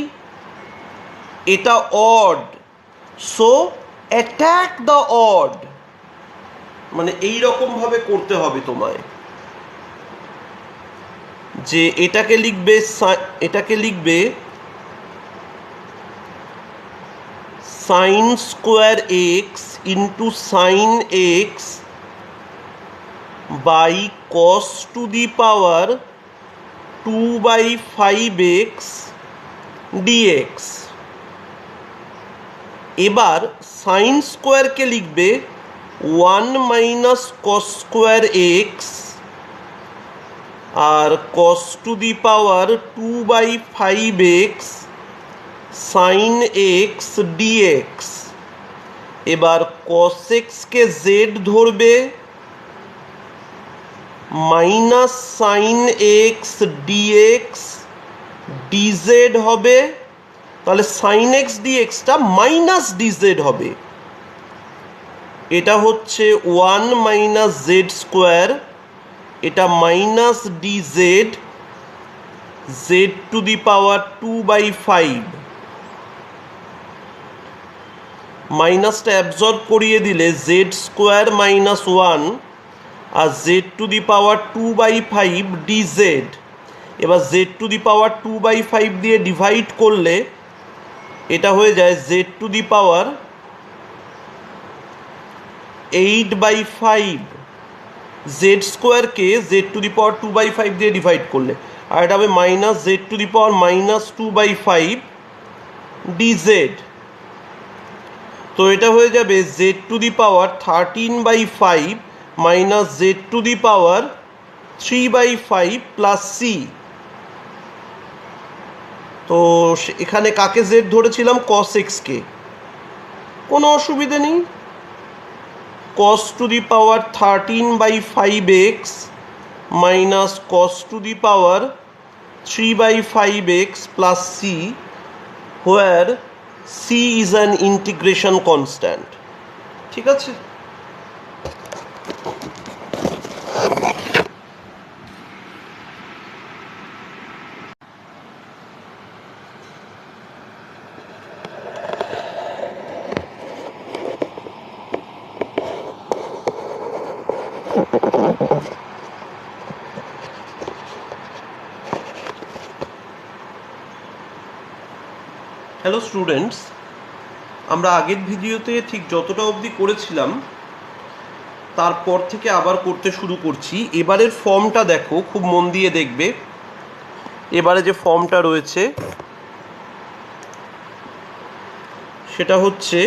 এটা odd, so attack the odd, মানে এই রকম ভাবে করতে হবে তোমায়, যে এটাকে লিখবে sine square x into sine x by cos to the power 2/5x dx। এবার সাইন স্কোয়ারকে লিখবে 1 মাইনাস কস স্কোয়ার এক্স আর cos to the power 2/5x sine x dx. এবার কস এক্সকে জেড ধরবে, minus sine x dx dz হবে, তাহলে sine x ডিএক্সটা মাইনাস ডিজেড হবে। এটা হচ্ছে 1 মাইনাস জেড স্কোয়ার, এটা minus dz, z to the power 2/5। মাইনাসটা অ্যাবজর্ব করিয়ে দিলে জেড স্কোয়ার মাইনাস 1 আর z to the power 2/5 dz. এবার জেড টু দি পাওয়ার 2/5 দিয়ে ডিভাইড করলে এটা হয়ে যায় z to the power 8/5। Z স্কোয়ারকে জেড টু দি পাওয়ার 2/5 দিয়ে ডিভাইড করলে, আর এটা হবে minus z to the power -2/5 dz. তো এটা হয়ে যাবে z to the power 13/5 minus z to the power 3/5 plus c. তো এখানে কাকে জেড ধরেছিলাম, কস এক্সকে, কোনো অসুবিধে নেই। Cos to the power 13/5x minus cos to the power 3/5x plus C, where C is an integration constant. ঠিক আছে, হ্যালো স্টুডেন্টস, আমরা আগের ভিডিওতে ঠিক যতটা অবধি করেছিলাম তারপর থেকে আবার করতে শুরু করছি। এবারের ফর্মটা দেখো, খুব মন দিয়ে দেখবে। এবারে যে ফর্মটা রয়েছে সেটা হচ্ছে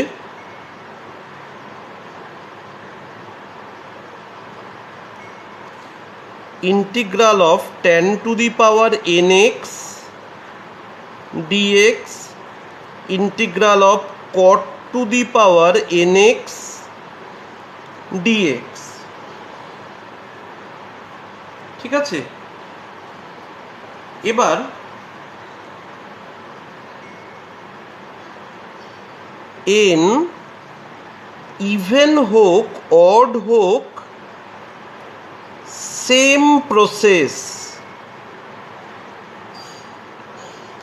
integral of tan to the power nx dx integral of cot to the power nx dx। ঠিক আছে, এবার n ইভেন হোক অড হোক সেম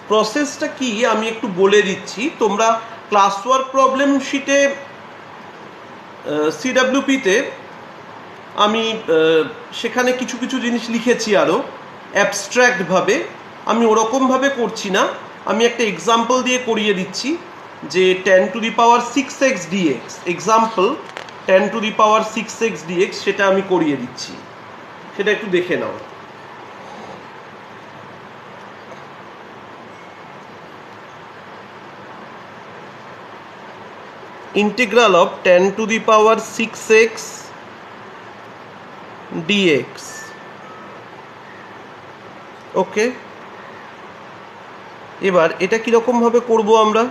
প্রসেসটা কি আমি একটু বলে দিচ্ছি। তোমরা ক্লাস ওয়ার্ক প্রবলেম শিটে সিডাব্লিউপিতে আমি সেখানে কিছু কিছু জিনিস লিখেছি আরও অ্যাবস্ট্র্যাক্টভাবে। আমি ওরকমভাবে করছি না, আমি একটা এক্সাম্পল দিয়ে করিয়ে দিচ্ছি যে tan to the power 6x dx, example tan to the power 6x dx, সেটা আমি করিয়ে দিচ্ছি, সেটা একটু দেখে নাও। Integral of 10⁶x dx। Okay, এবার এটা কীরকম ভাবে করব আমরা?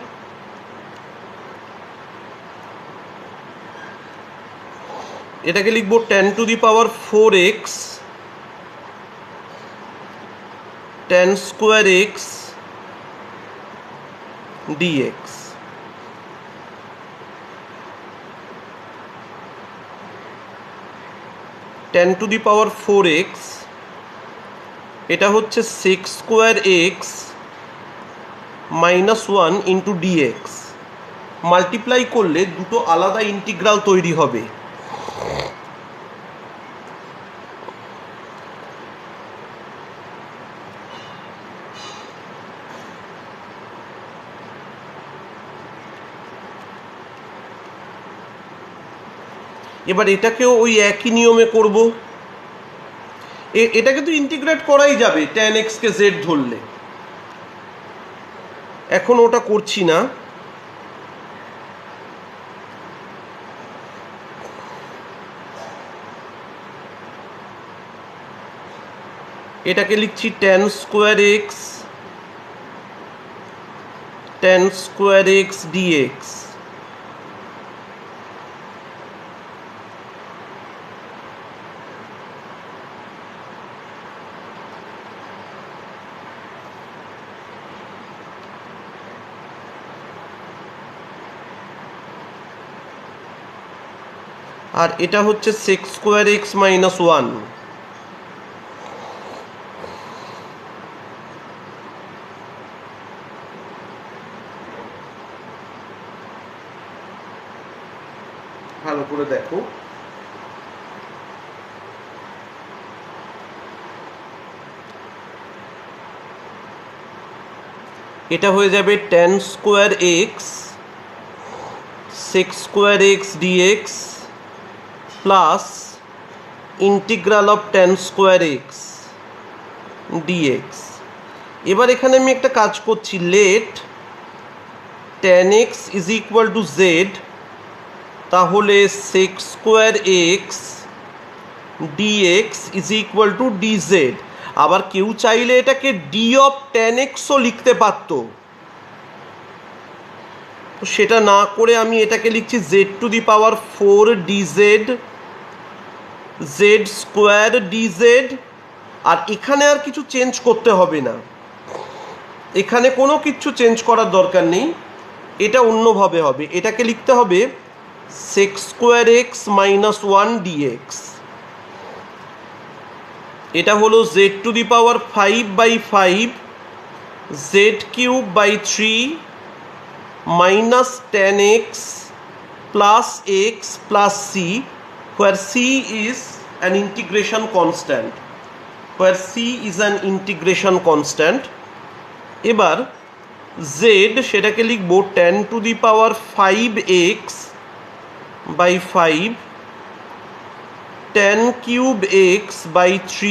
এটাকে লিখব 10⁴x tan² x dx। tan⁴x এটা হচ্ছে sec² x -1 into dx। Multiply করলে দুটো আলাদা ইন্টিগ্রাল তৈরি হবে। এবার এটাকেও ওই একই নিয়মে করব। এটাকে তো ইন্টিগ্রেট করাই যাবে tan x কে z ধরলে, এখন ওটা করছি না। এটাকে লিখছি tan² x dx। আর এটা হচ্ছে sec² x -1। ভালো করে দেখো, এটা হয়ে যাবে tan² x sec² x dx plus integral of tan² x dx। এবার এখানে আমি একটা কাজ করছি, let tan x is equal to z, তাহলে sec² x dx is equal to dz। আবার কেউ চাইলে এটাকে d অফ tan x ও লিখতে পারত, তো সেটা না করে আমি এটাকে লিখছি z⁴ dz z² dz। আর এখানে আর কিছু চেঞ্জ করতে হবে না, এখানে কোনো কিছু চেঞ্জ করার দরকার নেই, এটা অন্যভাবে হবে। এটাকে লিখতে হবে sec² x -1 dx। এটা হলো z⁵/5 z³/3 minus tan x plus x plus c, where c is an integration constant, এবার z সেটাকে লিখব tan⁵x/5 tan³ x/3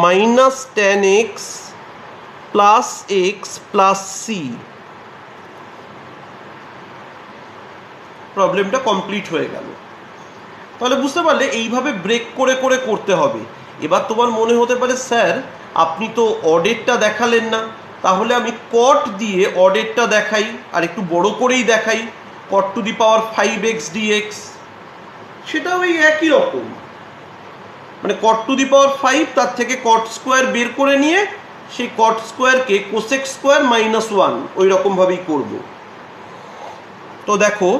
minus tan x plus x plus c। প্রবলেমটা কমপ্লিট হয়ে গেল। তাহলে বুঝতে পারলে এইভাবে ব্রেক করে করে করতে হবে। এবার তোমার মনে হতে পারে স্যার আপনি তো অডেরটা দেখালেন না, তাহলে আমি কট দিয়ে অডেরটা দেখাই, আর একটু বড় করেই দেখাই, cot⁵5x dx। সেটাও এই একই রকম, মানে cot⁵5 তার থেকে cot² বের করে নিয়ে সেই cot²কে cosec² -1 ওই রকমভাবেই করব। তো দেখো,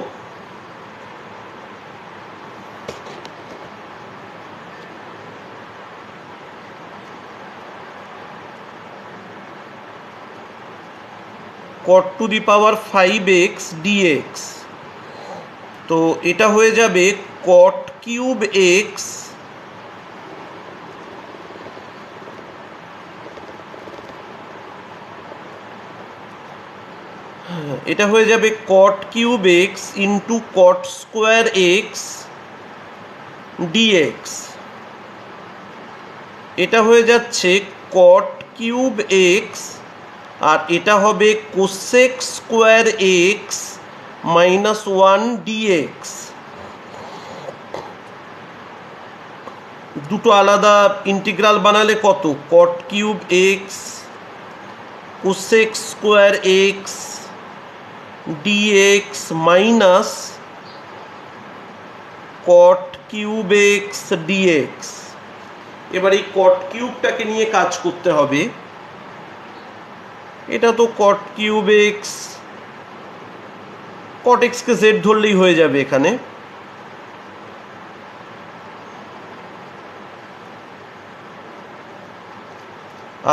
cot⁵5x dx, তো এটা হয়ে যাবে cot³ x এটা হয়ে যাবে cot³ x into cot² x dx। এটা হয়ে যাচ্ছে cot³ x, আর এটা হবে cosec² x মাইনাস 1 ডিএক্স, দুটো আলাদা ইন্টিগ্রাল বানালে কত? Cot cube x cosec square x dx minus cot cube x dx. এবার এই কট কিউবটাকে নিয়ে কাজ করতে হবে। এটা তো কট কিউব এক্স, কট এক্সকে জেড ধরলেই হয়ে যাবে এখানে।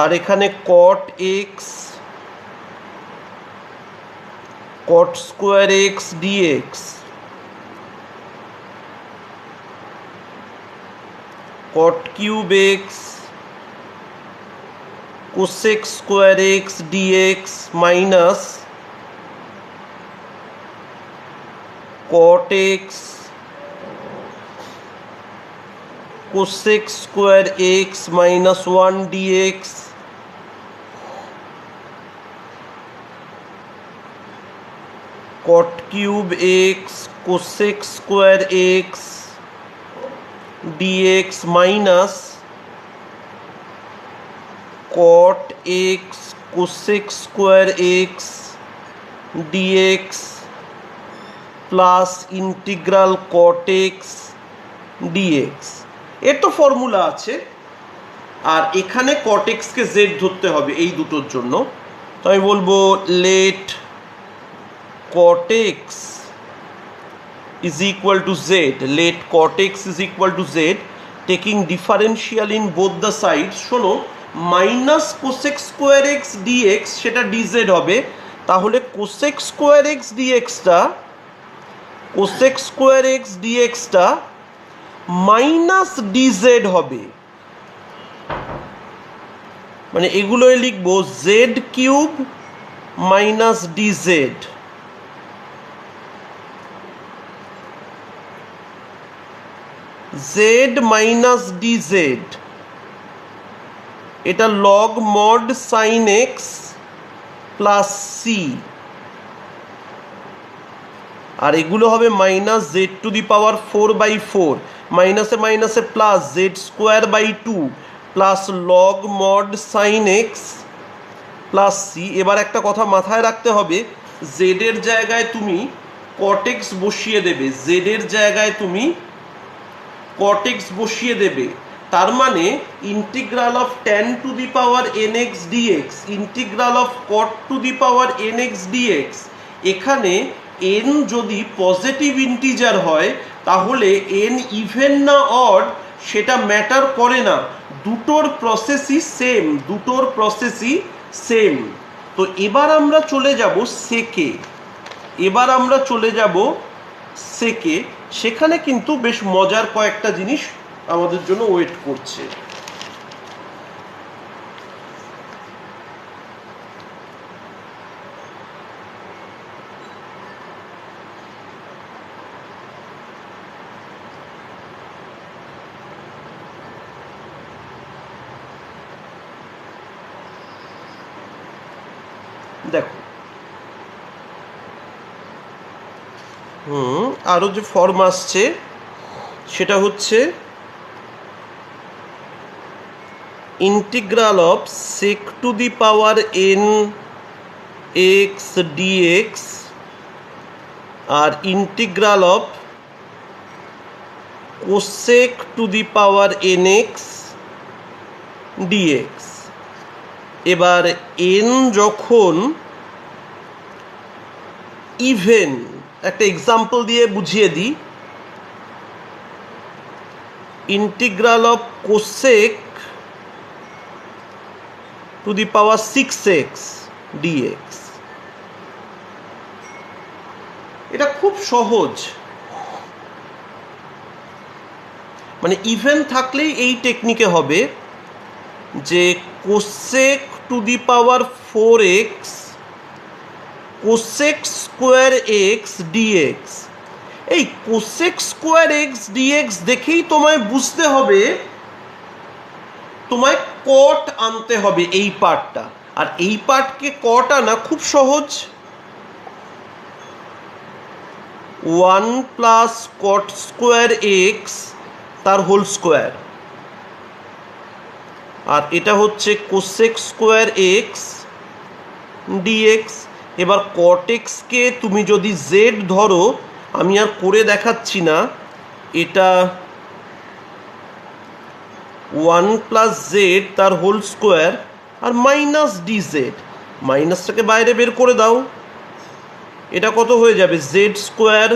আর এখানে cot x cot square x dx, cot cube x cosec square x dx minus cot x cosec square x minus 1 dx cot cube x cosec square x dx minus cot x cosec square x dx plus integral cot x dx. এর তো formula আছে, আর এখানে কট এক্সকে Z ধরতে হবে এই দুটোর জন্য। তো আমি বলবো late cot x is equal to z, let cot x is equal to z, taking differential in both the sides। শোনো, minus cosec square x dx সেটা ডিজেড হবে, তাহলে কোসেক স্কোয়ার এক্স ডিএক্সটা কোসেক স্কোয়ার এক্স ডিএক্সটা minus dz হবে। মানে এগুলোই লিখবো z cube minus dz. Z minus dz, এটা log mod sine x plus c, আর এগুলো হবে minus z to the power 4/4, মাইনাসে মাইনাসে plus z square by 2 plus log mod sine x plus c. এবার একটা কথা মাথায় রাখতে হবে, জেডের জায়গায় তুমি কট এক্স বসিয়ে দেবে, জেডের জায়গায় তুমি কট এক্স বসিয়ে দেবে। তার মানে integral of tan to the power nx dx, integral of cot to the power nx dx, এখানে n যদি পজিটিভ ইন্টিজার হয় তাহলে n ইভেন না অড সেটা ম্যাটার করে না, দুটোর প্রসেসই সেম, দুটোর প্রসেসই সেম। তো এবার আমরা চলে যাব সেকে, এবার আমরা চলে যাব সেকে। সেখানে কিন্তু বেশ মজার কয়েকটা জিনিস আমাদের জন্য ওয়েট করছে। দেখো, আরো যে ফর্ম আসছে সেটা হচ্ছে integral of sec to the power n x dx আর integral of cosec to the power nx dx। এবার n যখন ইভেন, একটা এক্সাম্পল দিয়ে বুঝিয়ে দিই, integral of cosec to the power 6x dx। এটা খুব সহজ, মানে ইভেন থাকলেই এই টেকনিকে হবে যে cosec to the power 4x cosec square x dx. এই কোসেক স্কোয়ার এক্স ডিএক্স দেখেই তোমায় বুঝতে হবে, তোমায় কট আনতে হবে এই পার্টটা, আর এই পার্টকে কট আনা খুব সহজ। One plus cot square x তার হোল স্কোয়ার, আর এটা হচ্ছে কোসেক স্কোয়ার এক্স ডিএক্স। এবার কট এক্সকে তুমি যদি জেড ধরো, আমি আর করে দেখাচ্ছি না, এটা ওয়ান প্লাস জেড তার হোল স্কোয়ার আর মাইনাস ডি জেড, মাইনাসটাকে বাইরে বের করে দাও, এটা কত হয়ে যাবে z square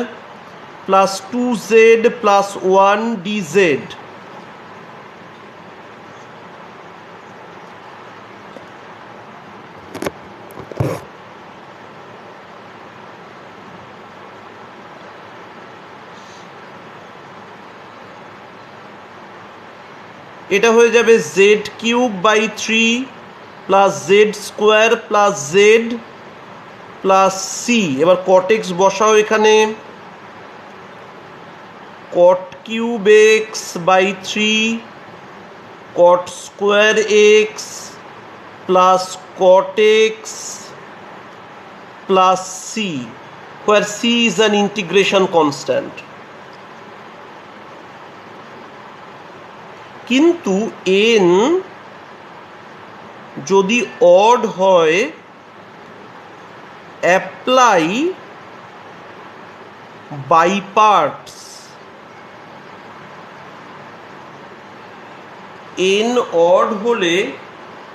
plus two z plus one d z. এটা হয়ে যাবে z cube by three plus z square plus z plus c. এবার কট এক্স বসাও এখানে, cot cube x by three cot square x plus cot x plus c, where c is an integration constant। কিন্তু n যদি odd হয়, apply by parts. n odd হলে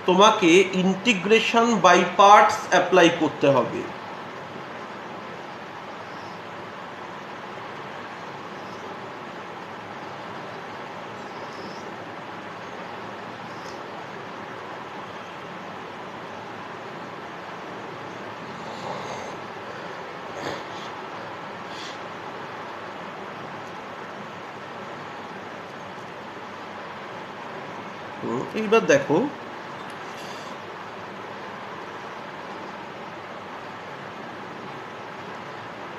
তোমাকে integration by parts apply করতে হবে। এইবার দেখো,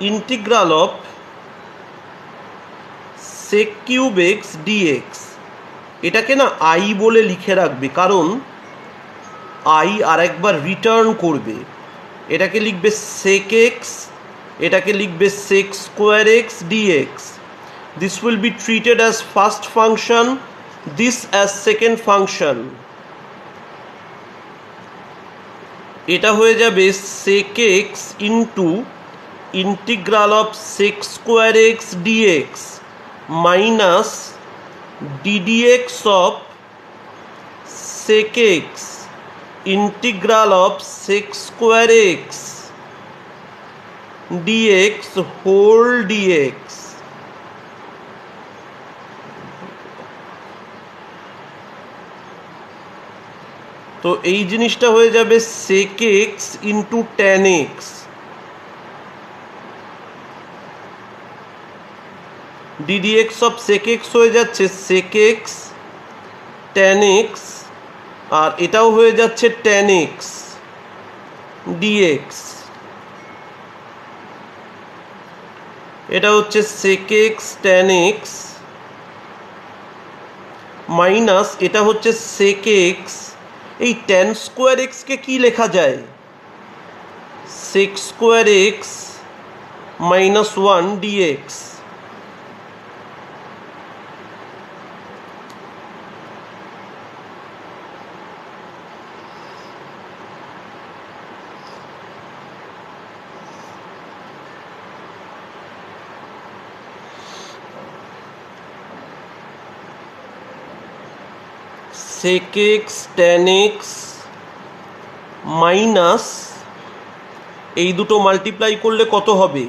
integral of sec cube x dx, এটাকে না আই বলে লিখে রাখবে, কারণ আই আর একবার রিটার্ন করবে। এটাকে লিখবে সেক এক্স, এটাকে লিখবে sec square x dx. This will be treated as first function, this as second function। এটা হয়ে যাবে sec x into integral of sec square x dx minus ddx of sec x integral of sec square x dx whole dx। তো এই জিনিসটা হয়ে যাবে sec x into tan x, ddx of sec x হয়ে যাচ্ছে sec x tan x, আর এটাও হয়ে যাচ্ছে ট্যান এক্স dx। এটা হচ্ছে sec x tan x minus এটা হচ্ছে sec x। এই ট্যান স্কোয়ার এক্সকে কি লেখা যায়, sec square x minus one dx. sec x tan x minus এই দুটো মাল্টিপ্লাই করলে কত হবে,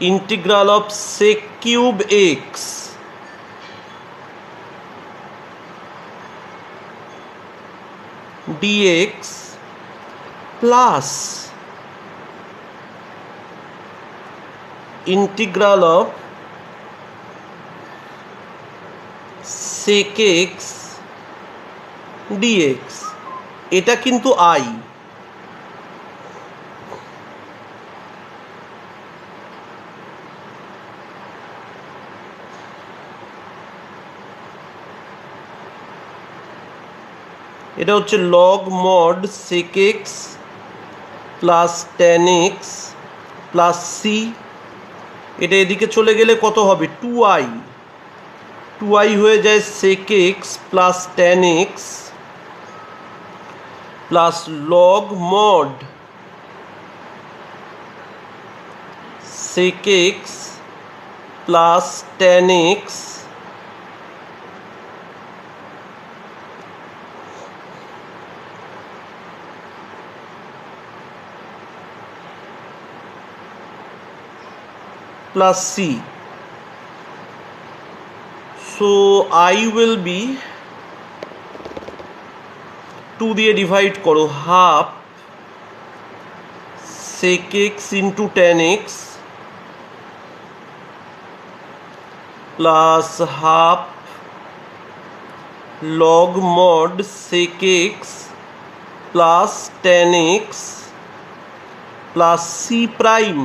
integral of sec cube x dx plus integral of sec x dx। এটা কিন্তু আই, এটা হচ্ছে log mod sec x plus tan x plus c এটা এদিকে চলে গেলে কত হবে, 2i, 2i হয়ে যায় sec x plus tan x plus log mod sec x plus tan x plus c. So I will be 2 দিয়ে ডিভাইড করো, half sec x into tan x plus half log mod sec x plus tan x plus c prime.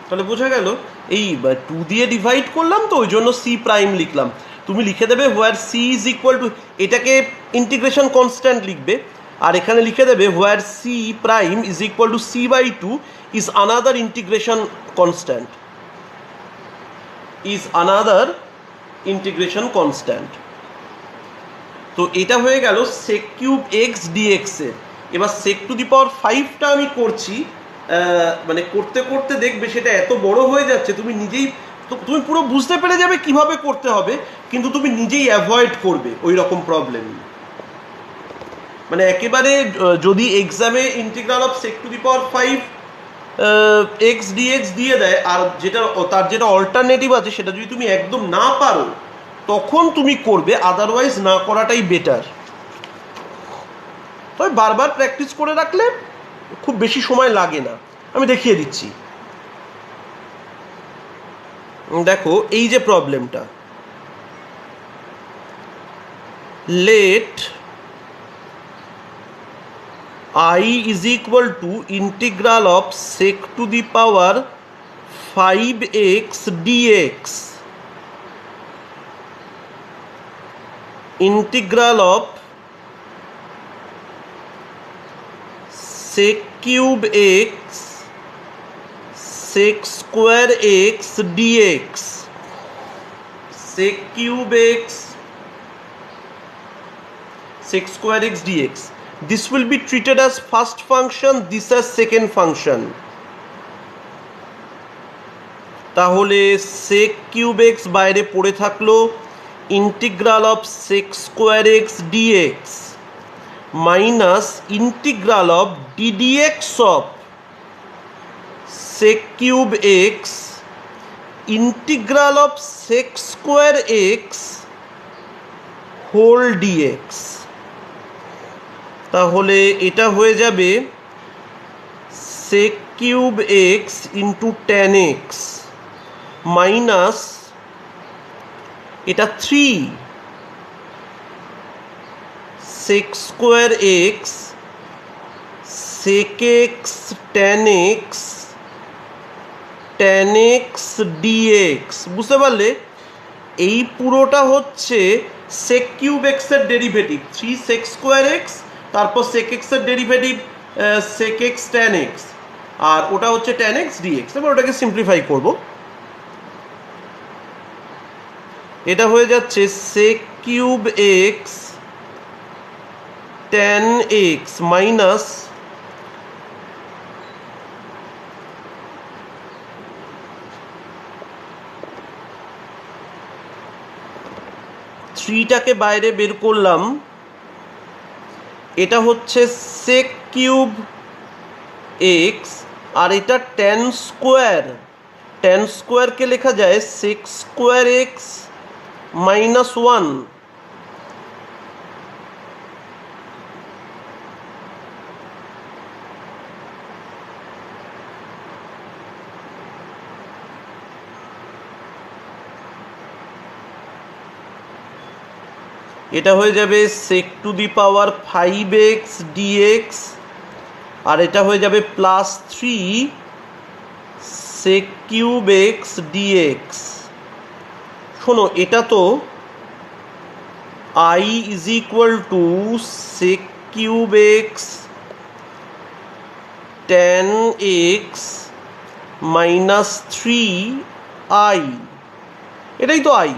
তাহলে বোঝা গেল, এই 2 দিয়ে divide করলাম তো ওই জন্য সি প্রাইম লিখলাম। তুমি লিখে দেবে where C is equal to, এটাকে ইন্টিগ্রেশন কনস্ট্যান্ট লিখবে, আর এখানে লিখে দেবে where c prime is equal to c by two is another integration constant, is another integration constant. তো এটা হয়ে গেল সেক কিউব এক্স ডিএক্স এর। এবার সেক টু দি পাওয়ার 5টা আমি করছি, মানে করতে করতে দেখবে সেটা এত বড় হয়ে যাচ্ছে তুমি নিজেই, তুমি পুরো বুঝতে পেরে যাবে কিভাবে করতে হবে, কিন্তু তুমি নিজেই অ্যাভয়েড করবে ওই রকম প্রবলেম। মানে একেবারে যদি এক্সামে integral of sec to the power 5 x dx দিয়ে দেয়, আর যেটা তার যেটা অল্টারনেটিভ আছে সেটা যদি তুমি একদম না পারো তখন তুমি করবে, আদারওয়াইজ না করাটাই বেটার। তবে বারবার প্র্যাকটিস করে রাখলে খুব বেশি সময় লাগে না। আমি দেখিয়ে দিচ্ছি, দেখো এই যে প্রবলেমটা, late i is equal to integral of sec to the power 5x dx, integral of sec cube x sec square x dx, sec cube x sec square x dx. This will be treated as first function, this as second function. তাহলে sec cube x বাইরে পড়ে থাকলো, integral of sec square x dx minus integral of ddx of sec cube x integral of sec square x whole dx। তাহলে এটা হয়ে যাবে sec cube x into tan x minus এটা 3 sec square x sec x tan x tan x dx। বুঝতে পারলে, এই পুরোটা হচ্ছে sec cube x এর ডেরিভেটিভ 3 sec square x, তারপর sec x এর derivative sec x tan x, আর ওটা হচ্ছে tan x dx। এবার ওটাকে সিম্পলিফাই করব, এটা হয়ে যাচ্ছে sec cube x tan x minus থ্রিটাকে বাইরে বের করলাম, এটা হচ্ছে sec কিউব এক্স, আর এটা tan স্কোয়ার, tan স্কোয়ারকে লেখা যায় sec স্কোয়ার এক্স মাইনাস 1। এটা হয়ে যাবে sec to the power 5x dx, আর এটা হয়ে যাবে +3 sec কিউব x dx। শোনো, এটা তো I is equal to sec cube x tan x minus 3i, এটাই তো I।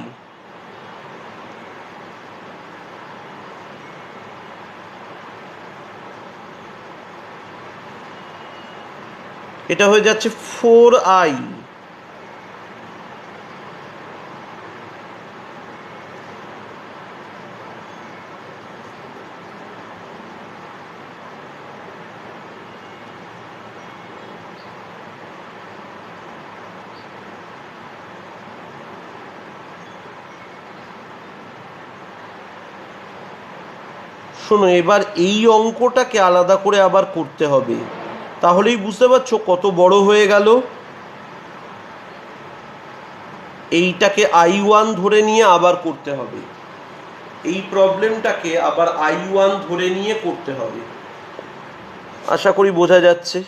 এটা হয়ে যাচ্ছে 4i। শোনো, এবার এই অঙ্কটাকে আলাদা করে আবার করতে হবে, তাহলেই বুঝতে পারছো কত বড় হয়ে গেল। এইটাকে I1 ধরে নিয়ে আবার করতে হবে, এই প্রবলেমটাকে আবার I1 ধরে নিয়ে করতে হবে। আশা করি বোঝা যাচ্ছে।